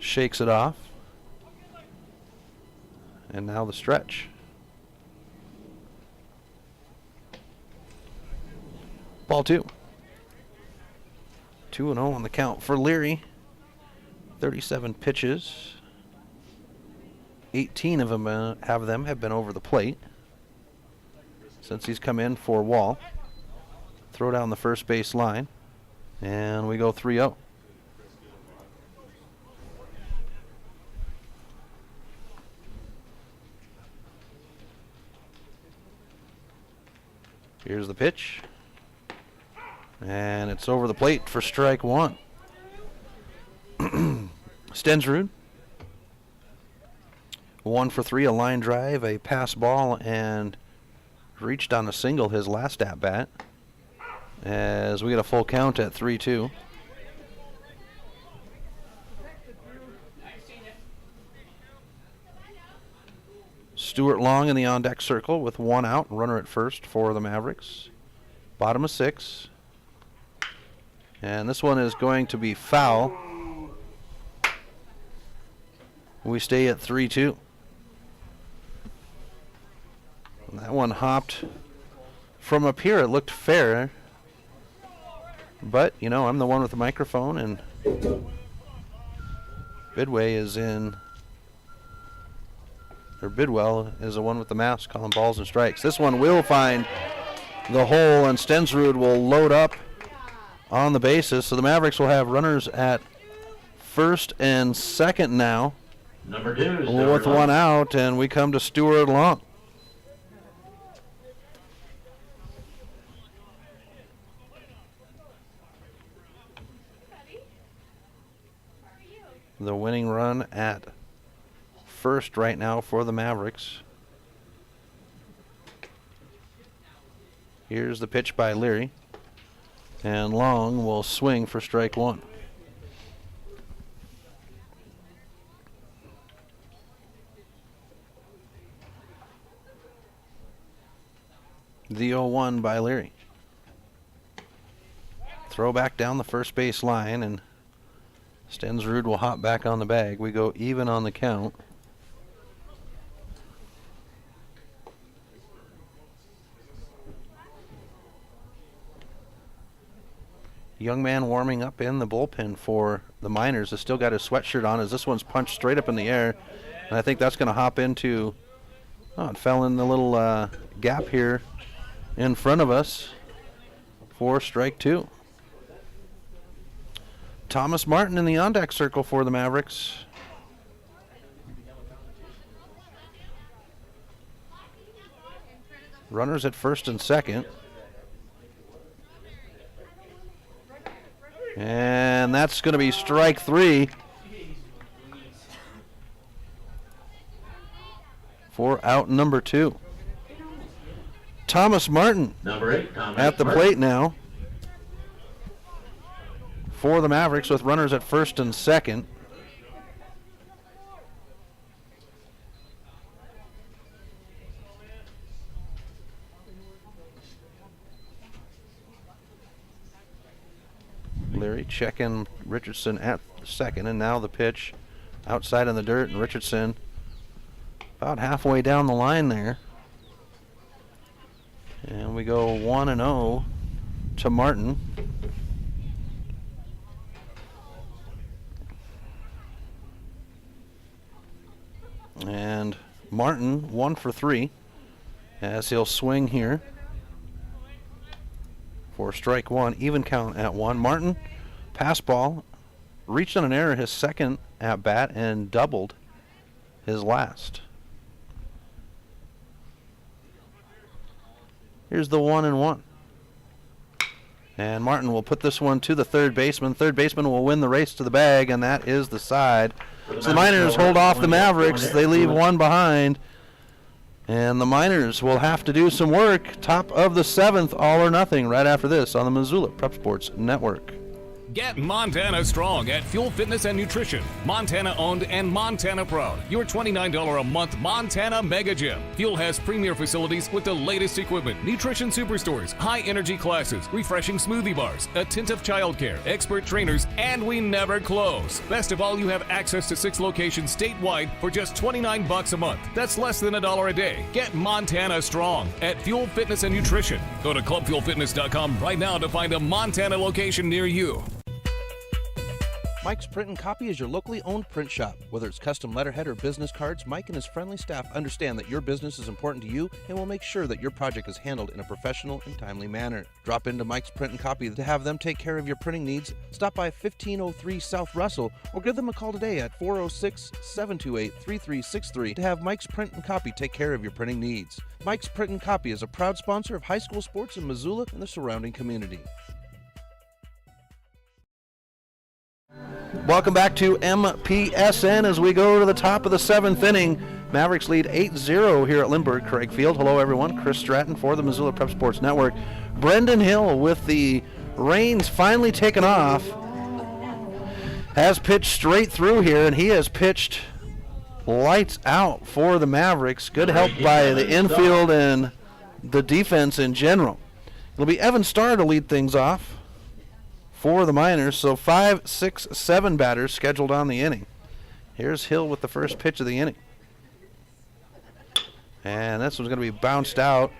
shakes it off. And now the stretch. Ball 2. 2-0 on the count for Leary. 37 pitches. 18 of them have been over the plate since he's come in for Wall. Throw down the first base line, and we go 3-0. Here's the pitch, and it's over the plate for strike 1. Stensrud. 1 for 3, a line drive, a pass ball, and reached on a single his last at-bat as we get a full count at 3-2. Stuart Long in the on-deck circle with 1 out, runner at first for the Mavericks. Bottom of 6. And this one is going to be foul. We stay at 3-2. That one hopped from up here. It looked fair. But, you know, I'm the one with the microphone, and Bidwell is the one with the mask calling balls and strikes. This one will find the hole, and Stensrud will load up on the bases. So the Mavericks will have runners at first and second now. Number 2, with 1 out, and we come to Stuart Long. The winning run at first right now for the Mavericks. Here's the pitch by Leary, and Long will swing for strike 1. The 0-1 by Leary. Throw back down the first base line, and Stensrud will hop back on the bag. We go even on the count. young man warming up in the bullpen for the Miners has still got his sweatshirt on as this one's punched straight up in the air. And I think that's going to hop into, oh, it fell in the little gap here in front of us for strike two. Thomas Martin in the on-deck circle for the Mavericks. Runners at first and second. And that's going to be strike three for out number two. Thomas Martin Number 8, Thomas at the Martin. plate now for the Mavericks with runners at first and second. Leary checking Richardson at second, and now the pitch outside in the dirt, and Richardson about halfway down the line there. And we go 1-0 to Martin. And Martin 1 for 3 as he'll swing here for strike one, even count at 1. Martin, pass ball, reached on an error his second at bat and doubled his last. Here's the 1-1. And Martin will put this one to the third baseman. Third baseman will win the race to the bag, and that is the side. So the Miners hold off the Mavericks. They leave one behind. And the Miners will have to do some work. Top of the 7th, all or nothing, right after this on the Missoula Prep Sports Network. Get Montana strong at Fuel Fitness and Nutrition. Montana owned and Montana proud. Your $29 a month Montana Mega Gym. Fuel has premier facilities with the latest equipment, nutrition superstores, high energy classes, refreshing smoothie bars, attentive childcare, expert trainers, and we never close. Best of all, you have access to 6 locations statewide for just $29 a month. That's less than $1 a day. Get Montana strong at Fuel Fitness and Nutrition. Go to clubfuelfitness.com right now to find a Montana location near you. Mike's Print and Copy is your locally owned print shop. Whether it's custom letterhead or business cards, Mike and his friendly staff understand that your business is important to you and will make sure that your project is handled in a professional and timely manner. Drop into Mike's Print and Copy to have them take care of your printing needs. Stop by 1503 South Russell or give them a call today at 406-728-3363 to have Mike's Print and Copy take care of your printing needs. Mike's Print and Copy is a proud sponsor of high school sports in Missoula and the surrounding community. Welcome back to MPSN as we go to the top of the 7th inning. Mavericks lead 8-0 here at Lindbergh Craig Field. Hello, everyone. Chris Stratton for the Missoula Prep Sports Network. Brendan Hill, with the reins finally taken off, has pitched straight through here, and he has pitched lights out for the Mavericks. Good help by the infield and the defense in general. It'll be Evan Starr to lead things off for the Miners, so 5, 6, 7 batters scheduled on the inning. Here's Hill with the first pitch of the inning. And this one's going to be bounced out.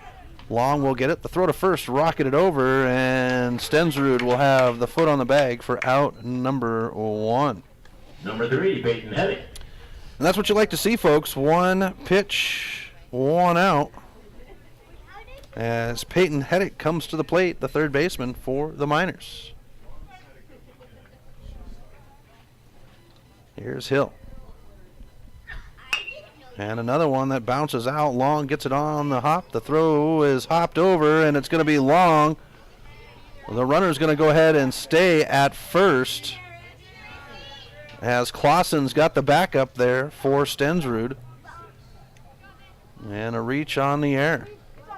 Long will get it. The throw to first rocketed over, and Stensrud will have the foot on the bag for out number 1. Number 3, Peyton Hedrick. And that's what you like to see, folks. 1 pitch, 1 out. As Peyton Hedrick comes to the plate, the third baseman for the Miners. Here's Hill. And another one that bounces out. Long gets it on the hop. The throw is hopped over, and it's going to be Long. The runner's going to go ahead and stay at first as Clausen's got the backup there for Stensrud. And a reach on the air.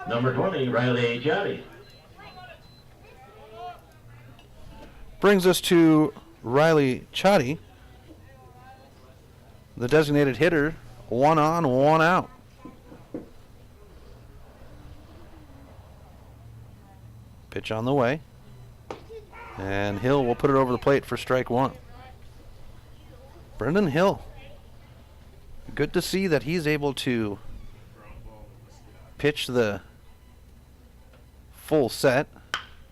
Number 20, Riley Jotty. Brings us to Riley Chotty, the designated hitter. 1 on, 1 out. Pitch on the way. And Hill will put it over the plate for strike 1. Brendan Hill. Good to see that he's able to pitch the full set.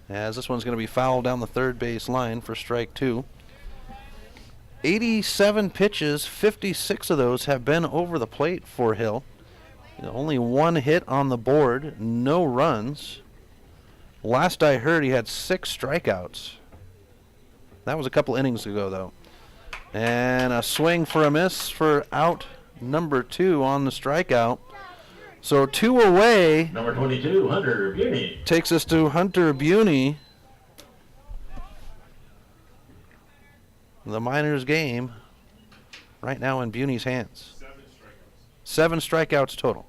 as this one's going to be fouled down the third base line for strike 2. 87 pitches, 56 of those have been over the plate for Hill. Only 1 hit on the board, no runs. Last I heard, he had 6 strikeouts. That was a couple innings ago, though. And a swing for a miss for out number 2 on the strikeout. So 2 away. Number 22, Hunter Buney. Takes us to Hunter Buney. The Miners game right now in Buney's hands. 7 strikeouts total.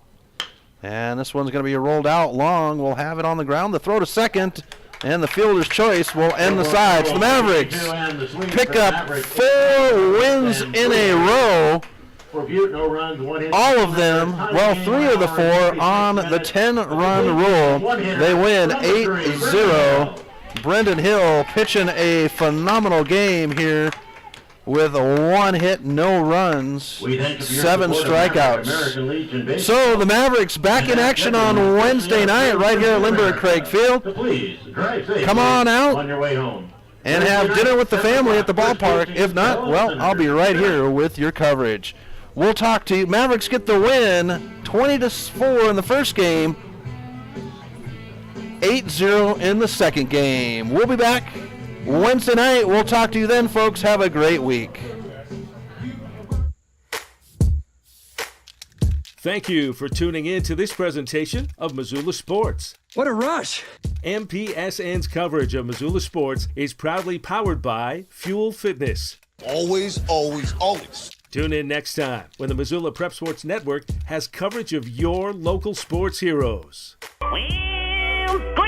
And this one's going to be rolled out long. We'll have it on the ground. The throw to second. And the fielder's choice will end the sides. The Mavericks pick up 4 wins in a row. All of them, well, 3 of the 4 on the 10-run rule. They win 8-0. Brendan Hill pitching a phenomenal game here with 1 hit, no runs, 7 strikeouts. So the Mavericks back in action on Wednesday night right here at Lindbergh Craig Field. Come on out and have dinner with the family at the ballpark. If not, well, I'll be right here with your coverage. We'll talk to you. Mavericks get the win, 20-4 in the first game, 8-0 in the second game. We'll be back Wednesday night. We'll talk to you then, folks. Have a great week. Thank you for tuning in to this presentation of Missoula Sports. What a rush! MPSN's coverage of Missoula Sports is proudly powered by Fuel Fitness. Always, always, always. Tune in next time when the Missoula Prep Sports Network has coverage of your local sports heroes. Well,